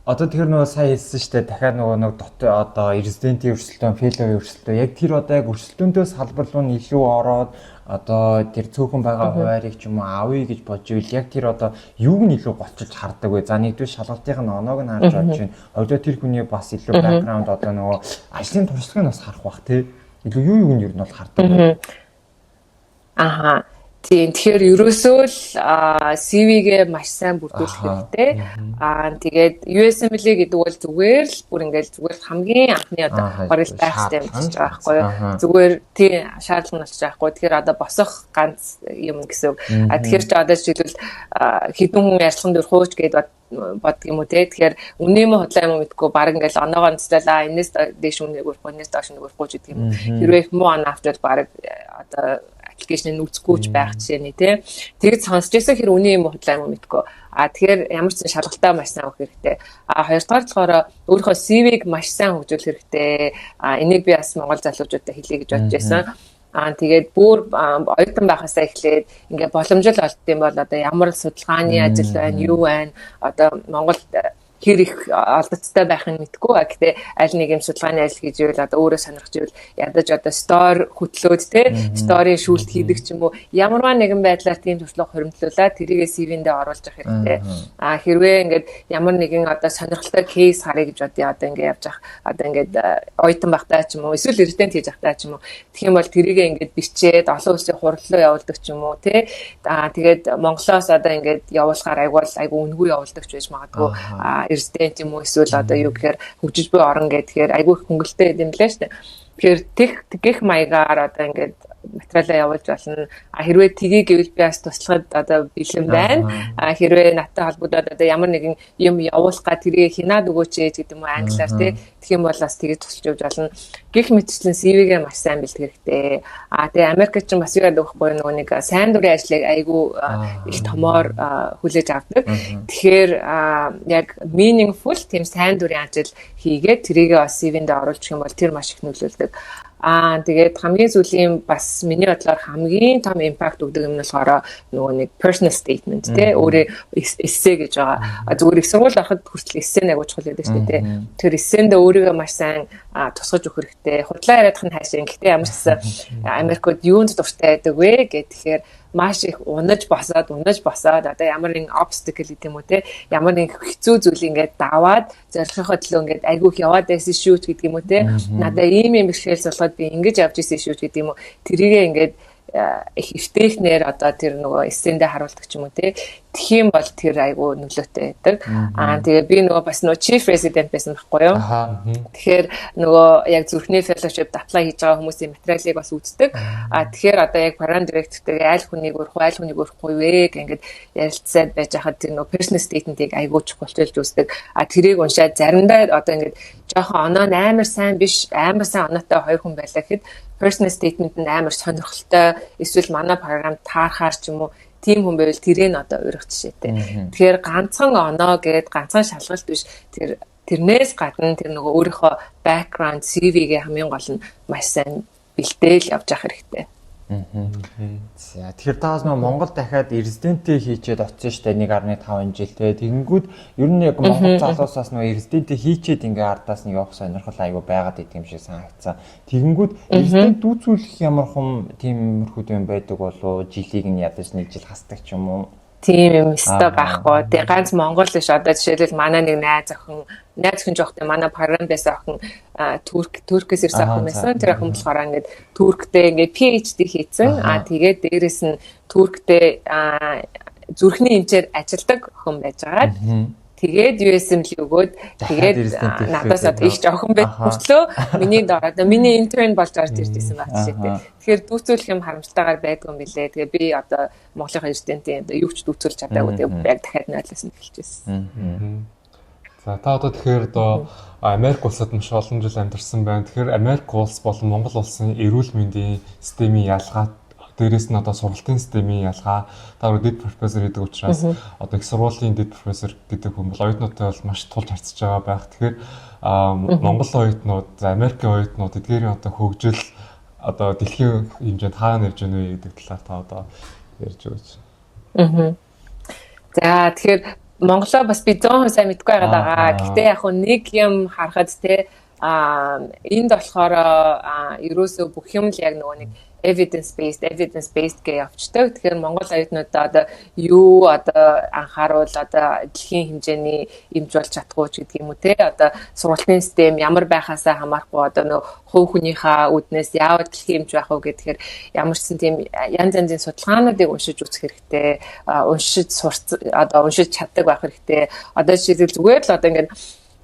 Одоо тэгэхээр нөгөө сайн хэлсэн шүү дээ. Дахиад нөгөө дотоо одоо резидентийн өрсөлдөөн, фэлловийн өрсөлдөөн яг тэр одоо яг өрсөлдөөндөө салбар руу нь илүү ороод одоо тэр цөөхөн байгаа хуваарийг ч юм уу авъя гэж бодж ивэл яг тэр одоо юуг нь илүү голчилж хардаг вэ? За нэгдүгээр шалгалтын оноог нь харж бодож байна. Хоёрдугаар тэр хүний бас илүү бэкграунд одоо нөгөө ажлын туршлагыг бас харах бах тий. Илүү юуг нь ер нь бол хардаг вэ? Тэгэхээр ерөөсөө л CV-гээ маш сайн бүрдүүлэх хэрэгтэй. Тэгээд USMLE гэдэг бол зүгээр л бүр ингээл зүгээр хамгийн анхны одоо хоригдл байх систем гэж байгаа байхгүй юу. Зүгээр тийм шаардлага нь болчих байхгүй. Тэгэхээр одоо босох ганц юм гэсэн үг. Тэгэхээр чи одоо жишээлбэл хэдэн хүн ярилцлаганд өрхөөч гэдэг бодг юм уу те. Тэгэхээр үнэн юм худлаа юм мэдгүй баг ингээл оноогоо нцлаа энэс дээш үнэг өрхгүй энэс доош үнэг өрхгүй гэдэг юм. Хэрвээ муу он автод баг одоо аппликейшн нүцгүүч байх жишээний тий. Тэгж сонсч байсан хэр үний юм худлаа юм мэдгүй. Тэгэхээр ямар ч шалгалтаа маш сайн өгөх хэрэгтэй. Хоёрдугаар болохоор өөрийнхөө CV-г маш сайн хөгжүүлэх хэрэгтэй. Энийг би бас Монгол залуучуудад хэлье гэж бодож байсан. Тэгээд бүр оюутан байхасаа эхлээд ингээ боломжтой болт юм бол одоо ямар судалгааны ажил байна, юу байна. Одоо Монголд
хэр их олдцтой байхыг мэдгүй. Гэхдээ аль нэг юм судалгааны ажил хийж ивэл одоо өөрөө сонирхож ивэл ядаж одоо стори хөтлөөд те стори шүүлт хийдэг ч юм уу ямарваа нэгэн байдлаар тийм туршлага хуримтлуулаад тэрийгээ CV-ндээ оруулж явах хэрэгтэй. Хэрвээ ингээд ямар нэгэн одоо сонирхолтой кейс харъя гэж одоо ингээд явж ах одоо ингээд оюутан багтаа ч юм уу эсвэл резидент хийж ахтаа ч юм уу тэгэх юм бол тэрийгээ ингээд бичээд олон улсын хурлаа явуулдаг ч юм уу те тэгээд Монголоос одоо ингээд явуулахаар айгу үнгүй явуулдаг ч байж магадгүй резидент юм уу эсвэл одоо юу гэхээр хөгжиж буй орон гэхээр айгу их хөнгөлтэй юм лээ шүү дээ. Тэгэхээр тэгэх маягаар одоо ингээд материалаа явуулж болно. Хэрвээ тгий гэвэл би бас туслахад одоо бэлэн байна. Хэрвээ надтай холбогдоод одоо ямар нэгэн юм явуулах га тэрийг хинаад өгөөч гэдэг юм уу англиар тий. Тэгэх юм бол бас тэгэж тусалж өгч болно. Гэх мэтчлэн CV-гээ маш сайн бэлтгэх хэрэгтэй. Тэгээ Америкч ч бас юу яадаг вэ нөгөө нэг сайн дурын ажлыг айгүй их томоор хүлээж авдаг. Тэгэхээр яг meaningful тийм сайн дурын ажил хийгээд тэрийгээ бас CV-ндээ оруулах юм бол тэр маш их нөлөөлдөг. Тэгээд хамгийн сүүлийн бас миний бодлоор хамгийн том импакт өгдөг юм нь болохоор нөгөө нэг personal statement тий өөрөө эссе гэж байгаа. Зүгээр их сургууль ороход хүртэл эссе нэг чухал байдаг шүү дээ тий. Тэр эссэндээ өөрийгөө маш сайн тусгаж өгөх хэрэгтэй. Худлаа яриадах нь хайшаа. Гэхдээ ямар ч гэсэн Америкт юунд дуртай байдаг вэ гэхээр маш их унаж босоод одоо ямар нэгэн obstacle гэдэг юм уу те ямар нэгэн хэцүү зүйл ингээд даваад зорилгынхоо төлөө ингээд айгүйх яваад байсан шүү гэдэг юм уу те надаа ийм бэрхшээл болгоод би ингэж явж исэн шүү гэдэг юм уу тэрийгээ ингээд их эвтэйхнэр одоо тэр нөгөө эссэндээ харуулдаг ч юм уу те тхиим бол тэр айгу нөлөөтэй байдаг. Тэгээ би нөгөө бас нөгөө chief resident байсан байхгүй юу. Тэгэхээр нөгөө яг зүрхний fellowship apply хийж байгаа хүмүүсийн материалыг бас үздэг. Тэгэхээр одоо яг program director-тэй аль хүнийг өрөхгүй вэ гэнгээд ярилцаад байж хаад тэр нөгөө personal statement-ийг айгу чухалчилж үздэг. Тэрийг уншаад заримдаа одоо ингээд жоохон оноо амар сайн биш амар сайн оноотой хоёр хүн байлаа гэхэд personal statement нь амар сонирхолтой эсвэл манай програм таарахаар ч юм уу тийм хүн байвал тэрийг одоо өөрөх жишээтэй. Тэгэхээр ганцхан оноо гээд ганцхан шалгалт биш тэрнээс гадна тэр нөгөө өөрийнхөө background CV-гээ хамгийн гол нь маш сайн бэлдээл явж явах хэрэгтэй.
За тэгэхээр таас нөгөө Монгол дахиад резидентээ хийчээд очсон штэ 1.5 жил те тэгэнгүүт ер нь яг Монгол залуусаас нөгөө резидентээ хийчээд ингээ ардаас нэг явах сонирхол аягүй байгаад идэв юм шиг санагдсан. Тэгэнгүүт резидент дүүцүүлэх ямар хүм тиймэрхүү юм байдаг болоо жилийг нь ядаж нэг жил хасдаг ч юм уу.
Тийм юм өстой байхгүй. Тэгээ ганц Монгол биш одоо жишээлбэл манай нэг найз охин жоохтой манай програм байсан охин Туркээс ирсэн охин байсан. Тэр охин болохоор ингээд Турктэй ингээд PhD хийсэн. Тэгээд дээрэс нь Турктэй зүрхний эмчээр ажилладаг охин байжгаад тэгээд USML өгөөд тэгээд надаас их жоохон байт хүртлөө миний интерн болж орж ирсэн байх жишээтэй. Тэгэхээр дүүцүүлэх юм харамжтайгаар байдгүй юм билээ. Тэгээ би одоо Монголын резидентийн юу ч дүүцүүлж чадаагүй тэгээ яг дахиад нойлсон эхэлж байсан.
За та одоо тэгэхээр одоо Америк улсад маш олон жил амьдарсан байна. Тэгэхээр Америк улс болон Монгол улсын эрүүл мэндийн системийн ялгаа дээрээс нь одоо сургалтын системийн ялгаа та дэд профессор гэдэг учраас одоо их сургуулийн дэд профессор гэдэг хүн бол оюутнуудтай бол маш тулж харьцаж байгаа байх. Тэгэхээр Монгол оюутнууд, Америкийн оюутнууд эдгээрийн одоо хөгжил одоо дэлхийн хэмжээнд хаана явж байна вэ гэдэг талаар та одоо ярьж өгөөч.
За тэгэхээр Монголоо бас би 100% сайн мэдгүй байгаа. Гэхдээ яг нэг юм харахад те энд болохоор ерөөсөө бүх юм л яг нөгөө нэг evidence based гэж явцдаг. Тэгэхээр Монгол оюутнуудаа одоо юу одоо анхааруул одоо дэлхийн хэмжээний эмч болж чадахгүй ч гэдэг юм уу те одоо сургалтын систем ямар байхаасаа хамаарахгүй одоо нөө хувь хүнийхээ үднээс яавал дэлхийн эмч байх уу гэхээр ямар ч тийм янз янзын судалгаануудыг уншиж үзэх хэрэгтэй. Уншиж чаддаг байх хэрэгтэй. Одоо жишээлбэл зүгээр л одоо ингээд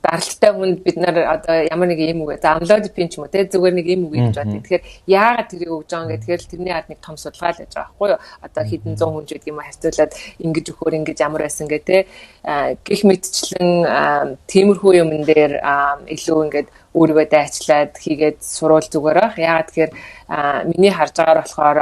даралтай хүнд бид нар одоо ямар нэг юм үг амлодипин ч юм уу те зүгээр нэг юм үг гэж бодъё. Тэгэхээр яагаад тэрийг өгж байгаа юм гэхээр тэрний ард нэг том судалгаа л байж байгаа байхгүй юу? Одоо хэдэн 100 хүн ч гэдэг юм харьцуулаад ингэж өгөхөр ингэж ямар байсан гэх те гэх мэтчлэн тиймэрхүү юмн дээр илүү ингээд өөрийгөө дайчлаад хийгээд суруул зүгээр байх. Яагаад тэгэхээр миний харж байгаагаар болохоор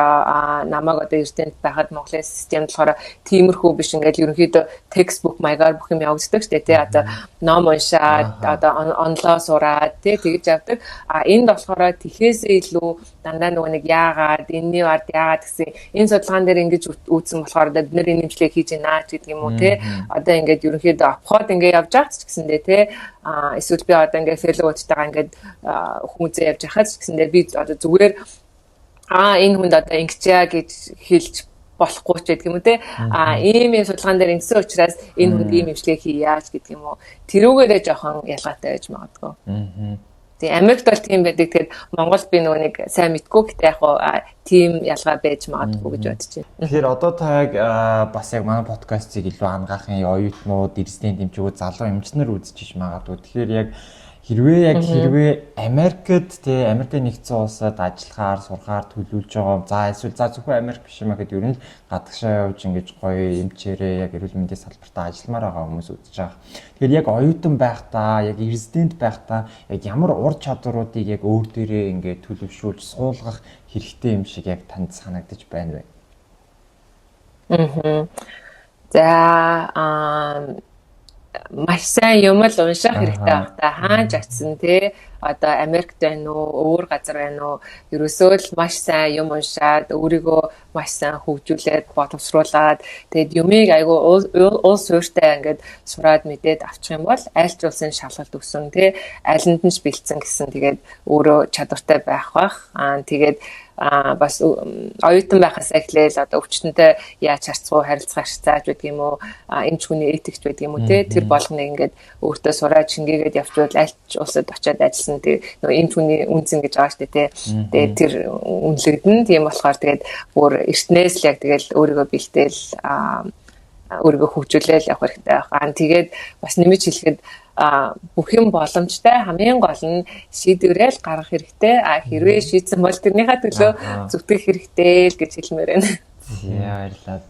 намайг одоо эрдэнэт байхад Монголын системд болохоор тиймэрхүү биш ингээд ерөнхийдөө текстбук маягаар бүх юм явагддаг шүү дээ тий. Одоо ном уншаад одоо онлоо сураад тий тэгж явдаг. Энд болохоор тэхээсээ илүү дандаа нөгөө нэг яагаад энэний ард яагаад гэсэн энэ судалгаан дээр ингэж үүсэн болохоор бид нэр энэ нэмшлийг хийж байна гэдэг юм уу тий. Одоо ингээд ерөнхийдөө апход ингээд явж байгаа ч гэсэндээ тий. Эсвэл би одоо ингээд фэллоудтайгаа ингээд хүмүүзээ явж байхад ч гэсэндээ би одоо зүгээр энэ хүнд одоо ингэчээ гэж хэлж болохгүй ч гэдэг юм уу те ийм судалгаан дээр ингэсэн учраас энэ хүнд ийм имчилгээ хийяач гэдэг юм уу тэрүүгээрээ жоохон ялгаатай байж магадгүй. Тэгээ Америкт бол тийм байдаг. Тэгэхээр Монголд би нөгөө нэг сайн мэдгүй гэхдээ яг хуу тийм ялгаа байж магадгүй гэж бодож байна.
Тэгэхээр одоо таг бас яг манай подкастыг илүү ангаахын оюутнууд, эрдэнэ дэмжигүүд, залуу эмчнэр үзчихэж магадгүй. Тэгэхээр яг хэрвээ Америкт тий Америкийн нэгдсэн улсад ажиллахаар, сурахаар төлөвлөж байгаа. Эсвэл зөвхөн Америк биш юм аа гэд ер нь гадагшаа явж ингэж гоё эмчээрээ яг эрүүл мэндийн салбартаа ажилламаар байгаа хүмүүс үзэж байгаа. Тэгэхээр яг оюутан байхдаа, яг резидент байхдаа яг ямар ур чадваруудыг яг өөр дээрээ ингэ төлөвшүүлж суулгах хэрэгтэй юм шиг яг танд санагдаж байна вэ?
За маш сайн юм л унших хэрэгтэй байх та хааж очсон тий одоо Америкт байна уу өөр газар байна уу ерөөсөө л маш сайн юм уншаад өөрийгөө маш сайн хөгжүүлээд боловсруулад тэгээд юмыг айгүй уул суурьтай ингээд сураад мэдээд авчих юм бол аль ч улсын шалгалт өгсөн тий алинд нь ч бэлдсэн гэсэн тэгээд өөрөө чадвартай байх бах тэгээд бас оюутан байхаас эхлээл одоо өвчтөнтэй яаж харьцах уу харилцах харьцааж байдаг юм уу эмч хүний этикч байдаг юм уу те тэр болгоныг ингээд өөртөө сураад шингээгээд явчвал аль ч улсад очиад ажилласан тэгээ нөгөө эмч хүний үнцэн гэж байгаа шүү дээ те тэгээ тэр үнэлэгдэн тийм болохоор тэгээд бүр эртнээс л яг тэгэл өөрийгөө бэлдээл өөрийгөө хөгжүүлээл явах хэрэгтэй байна. Тэгээд бас нэмж хэлэхэд бүх юм боломжтой хамгийн гол нь шийдвэрэл гаргах хэрэгтэй. Хэрвээ шийдсэн бол тэрнийхээ төлөө зүтгэх хэрэгтэй л гэж хэлмээр байна.
Баярлалаа.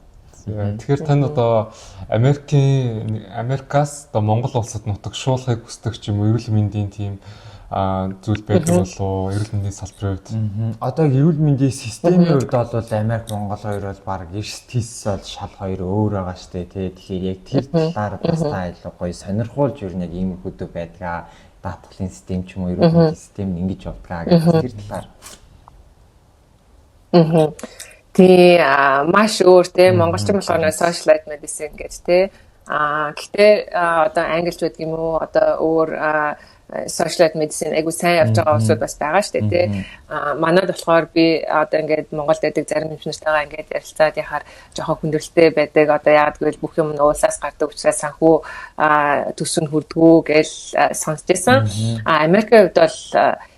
Тэгэхээр тань одоо Америкаас одоо Монгол улсад нутагшуулахыг хүсдэг ч юм уу эрүүл мэндийн тийм зүйл байдаг болов эрүүл мэндийн салбарын хувьд.
Одоо эрүүл мэндийн системийн хувьд бол Америк Монгол хоёр бол баг эрс бол шал хоёр өөр байгаа штэ тий. Тэгэхээр яг тэр талаар бас та илүү гоё сонирхуулж ер нь яг ийм хөдөө байдгаа даатгалын систем ч юм уу эрүүл мэндийн систем ингэж явдгаа гэх тэр талаар.
Тий маш өөр тий монголчин болохоор social medicine гэж тий. Гэхдээ одоо англич байдаг юм уу одоо өөр social medicine айгу сайн явж байгаа улсууд бас байгаа шүү дээ тий. Манайд болохоор би одоо ингээд Монголд байдаг зарим эмчнэртэйгээ ингээд ярилцаад яхаар жоохон хүндрэлтэй байдаг. Одоо яагаад гэвэл бүх юм уулсаас гардаг учраас санхүү төсөв нь хүрдгүү гэж сонсч байсан. Америкийн хувьд бол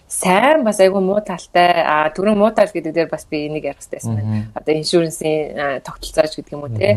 сайн бас айгүй муу талтай түрүүн муу тал гэдэг дээр бас би энийг ярих хэрэгтэй байна. Одоо иншүрэнсийн тогтолцоож гэдэг юм уу те.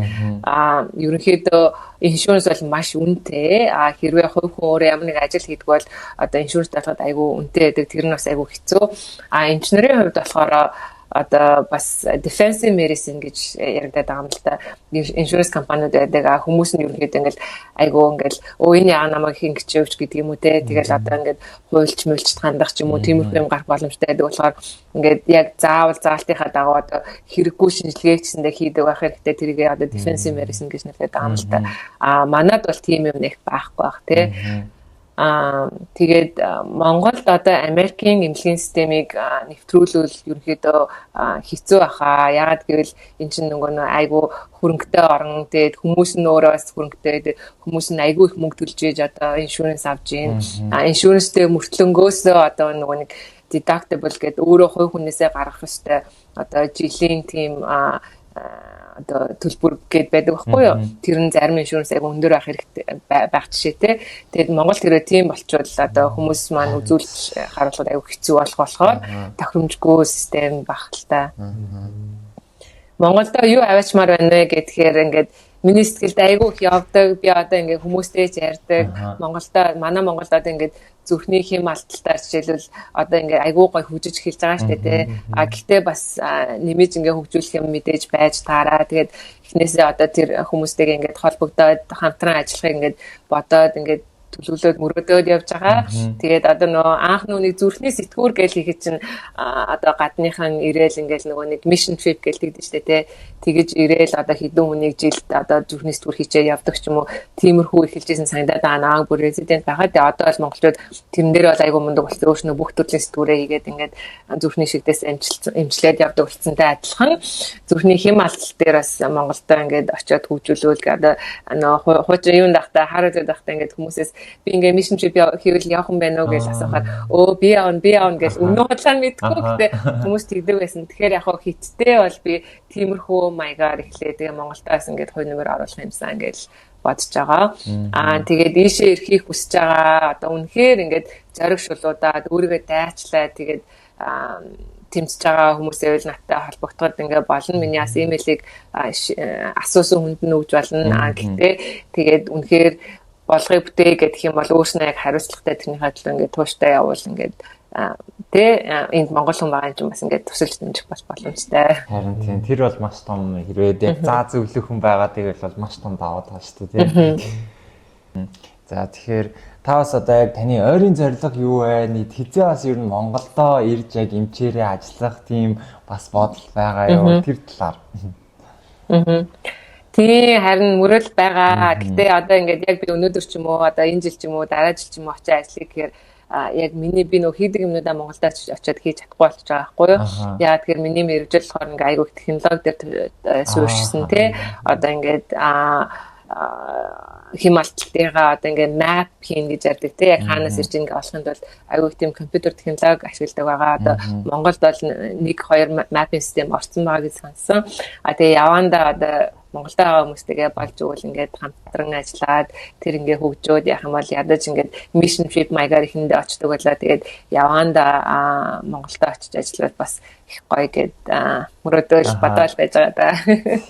Ерөнхийдөө иншүрэнс бол маш үнэтэй. Хэрвээ хувь хүн өөрөө ямар нэг ажил хийдэг бол одоо иншүрэнс татахад айгүй үнэтэй байдаг. Тэр нь бас айгүй хэцүү. Эмчнэрийн хувьд болохоор одоо бас defensive medicine гэж яригдаад байгаа юм л та. Insurance компаниуд байдаг. Хүмүүс нь ерөнхийдөө ингээл айгүй ингээл энэ яа намайг ингэж явж гэдэг юм уу те. Тэгэл одоо ингээд хуульч мөлчд хандах ч юм уу тиймэрхүү юм гарах боломжтой байдаг болохоор ингээд яг заавал заалтынхаа дагуу одоо хэрэггүй шинжилгээ гэсэндээ хийдэг байх хэрэгтэй. Тэрийг одоо defensive medicine гэж нэрлэдэг байгаа юм л та. Манайд бол тийм юм нэг байхгүй бах те. Тэгээд Монголд одоо Америкийн эмнэлгийн системийг нэвтрүүлвэл ерөнхийдөө хэцүү баха. Яагаад гэвэл эн чинь нөгөө айгүй хөрөнгөтэй орон тэгээд хүмүүс нь өөрөө бас хөрөнгөтэй хүмүүс нь айгүй их мөнгө төлж ийж одоо иншүрэнс авж гин. Иншүрэнстэй мөртлөнгөөсөө одоо нөгөө нэг deductible гэдэг өөрөө хувь хүнээсээ гаргах ёстой одоо жилийн тийм одоо төлбөр гээд байдаг байхгүй юу. Тэр нь зарим иншүрэнс яг өндөр байх хэрэгтэй байх жишээ те. Тэгээд Монгол тэрөө тийм болчвол одоо хүмүүс маань үзүүлж харуулхад аюу хэцүү болохоор тохиромжгүй систем байх л та. Монголд юу аваачмаар байна вэ гэхээр ингээд миний сэтгэлд айгүй их явдаг. Би одоо ингээд хүмүүстэй ч ярьдаг. Манай Монголд одоо ингээд зүрхний хэм алдалтаар жишээлбэл одоо ингээд айгүй гой хөгжиж эхэлж байгаа шүү дээ. Гэхдээ бас нэмэж ингээд хөгжүүлэх юм мэдээж байж таараа. Тэгээд эхнээсээ одоо тэр хүмүүстэйгээ ингээд холбогдоод хамтран ажиллахыг ингээд бодоод ингээд төлөвлөөд мөрөөдөөд явж байгаа. Тэгээд одоо нөгөө анх нүуний зүрхний сэтгүүр гэж хийхэд чинь одоо гадныхан ирээл ингээл нөгөө нэг mission trip гэж тэгдэж штэ тий. Тэгэж ирээл одоо хэдэн хүнийг жилд одоо зүрхний сэтгүүр хийчээ явдаг ч юм уу. Тиймэрхүү эхэлжсэн санагдаад байгаа. Бүр резидент байгаа. Тэгээд одоо бол монголчууд тэрэн дээр бол айгүй мундаг болсон. Өөрснөө бүх төрлийн сэтгүүрээ хийгээд ингээд зүрхний шигдээс эмчлээд явдаг болцсонтой адилхан зүрхний хэм алдал дээр бас Монголдо ингээд очиод хөгжүүлвэл одоо хуучин юунд дахта хараад дахта ингээд хүмүүсээс би ингээд mission trip хийвэл явах юм байна уу гэж асуухаар өө би аавн гэж өмнө худлаа мэдгүй гэхдээ хүмүүс тэгдэг байсан. Тэгэхээр яг хиттэй бол би тиймэрхүү маягаар эхлэе. Тэгээ Монголдоос ингээд хувь нэмэр оруулах юмсан гэж бодож байгаа. Тэгээд ийшээ ирэхийг хүсэж байгаа. Одоо үнэхээр ингээд зоригшуулуудаад өөрийгөө дайчлаад тэгээд тэмцэж байгаа хүмүүсээ үл наттай холбогдоход ингээ болно. Миний бас имэйлийг асуусан хүнд нь өгж болно. Гэхдээ тэгээд үнэхээр болгоё бүтээ гэх юм бол өөрснөө яг хариуцлагатай тэрнийхээ төлөө ингээ тууштай явуул ингээ энд Монгол хүн байгаа юм чинь бас ингээд тусалж дэмжих бас боломжтой.
Харин тийм тэр бол маш том хэрвээ яг заа зөвлөх хүн байгаа тэгвэл бол маш том даваа таа шүү дээ. За тэгэхээр та бас одоо яг таны ойрын зорилго юу вэ? Нийт хизээ бас ер нь Монголдо ирж яг эмчээрээ ажиллах тийм бас бодол байгаа юу? Тэр талаар.
Тийм харин мөрөл байгаа. Гэтэ одоо ингээд яг би өнөөдөр ч юм уу одоо энэ жил ч юм уу дараа жил ч юм уу очиж ажиллая гэхээр яг миний би нөх хийдэг юмнуудаа Монголд очиод хийж чадахгүй болж байгаа байхгүй юу? Яагаад тэгэхээр миний мэргэжил болохоор ингээ айгүй технологи дээр суурьшсан тий. Одоо ингээд хималталтайгаа одоо ингээ map хийн гэж ярьдаг тий. Яг хаанаас ирж ингээ олохынд бол айгүй тийм компьютер технологи ашигладаг байгаа. Одоо Монголд бол 1-2 mapping систем орсон байгаа гэж сонссон. Тэгээ явандаа одоо Монголд байгаа хүмүүстэйгээ болж өгвөл ингээд хамтран ажиллаад тэр ингээ хөгжөөд яах юм бол ядаж ингээд mission trip маягаар ихэндээ очдог байлаа. Тэгээд явандаа Монголд очиж ажиллаад бас их гоё гэд мөрөөдөл бодоол байж байгаа да.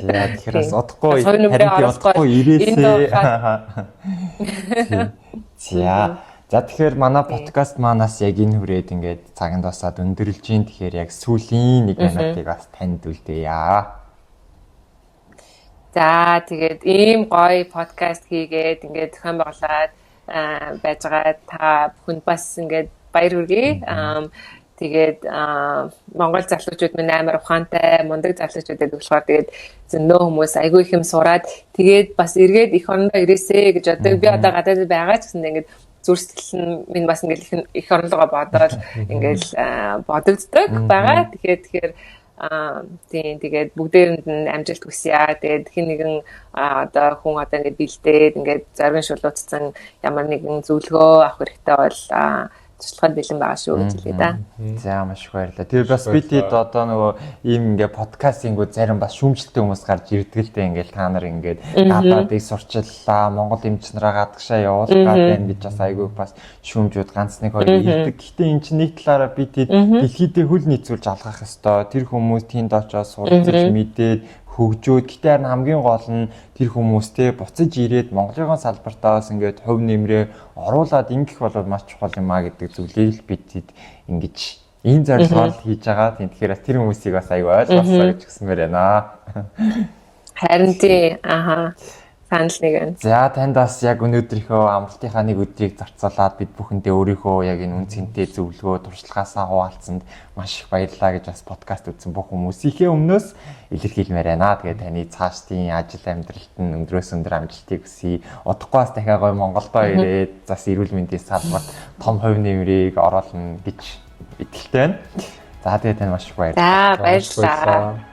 Яа тэгэхээр бас удахгүй харин удахгүй ирээсээ. За тэгэхээр манай подкаст манаас яг энэ хүрээд ингээд цагт басаад өндөрлж гин. Тэгэхээр яг сүүлийн 1 минутыг бас танд үлдээе.
За тэгээд ийм гоё подкаст хийгээд ингээд зохион байгуулад байж байгаа та бүхэнд бас ингээд баяр хүргэе. Тэгээд Монгол залуучууд минь амар ухаантай, мундаг залуучууд гэдэг болохоор тэгээд зөндөө хүмүүс айгүй их юм сураад тэгээд бас эргээд эх орондоо ирээсэй гэж одоо би одоо гадаад байгаа ч гэсэн ингээд зүрх сэтгэл минь бас ингээд эх оронлогоо бодоод ингээд бодогддог байгаа. Тэгэхээр тийм тэгээд бүгдээрэнд нь амжилт хүсье. Тэгээд хин нэгэн одоо хүн одоо ингээд бэлдээд ингээд зориг шулууцсан ямар нэгэн зөвлөгөө авах хэрэгтэй бол туслахад бэлэн байгаа шүү гэж хэлээ да.
За маш их баярлалаа. Тэр бас битэд одоо нөгөө ийм ингээ подкастингууд зарим бас шүүмжлэлтэй хүмүүс гарч ирдэг л дээ ингээл та нар ингээд гадаадыг сурчлаа, Монгол эмч нараа гадагшаа явуулах гэдэг гэж бас айгүй бас шүүмжүүд ганц нэг хоёр ирдэг. Гэхдээ эн чинь нэг талаараа битэд дэлхийдээ хөл нийцүүлж алгах ёстой. Тэр хүмүүс тэнд очоод суралцж мэдээд хөгжөөд гэтээр нь хамгийн гол нь тэр хүмүүстэй буцаж ирээд Монголын салбартаас ингээд хувь нэмрээ оруулаад ингэх бол маш чухал юм а гэдэг зүйлийг л бид ингэж энэ зорилгоор хийж байгаа. Тэгэхээр тэр хүмүүсийг бас аюу ойлгосоо гэж хэлсмээр байна.
Харин тий санал нэг байна.
За танд бас яг өнөөдрийнхөө амралтынхаа нэг өдрийг зарцуулаад бид бүхэндээ өөрийнхөө яг энэ үнцэнтэй зөвлөгөө туршлагаасаа хуваалцсанд маш их баярлалаа гэж бас подкаст үзсэн бүх хүмүүсийнхээ өмнөөс илэрхийлмээр байна. Тэгээд таны цаашдын ажил амьдралд нь өндрөөс өндөр амжилтыг хүсье. Удахгүй бас дахиад гоё Монголдо ирээд бас эрүүл мэндийн салбарт том хувь нэмрийг оруулна гэж итгэлтэй байна. За тэгээд тань маш их баярлалаа.
За баярлалаа.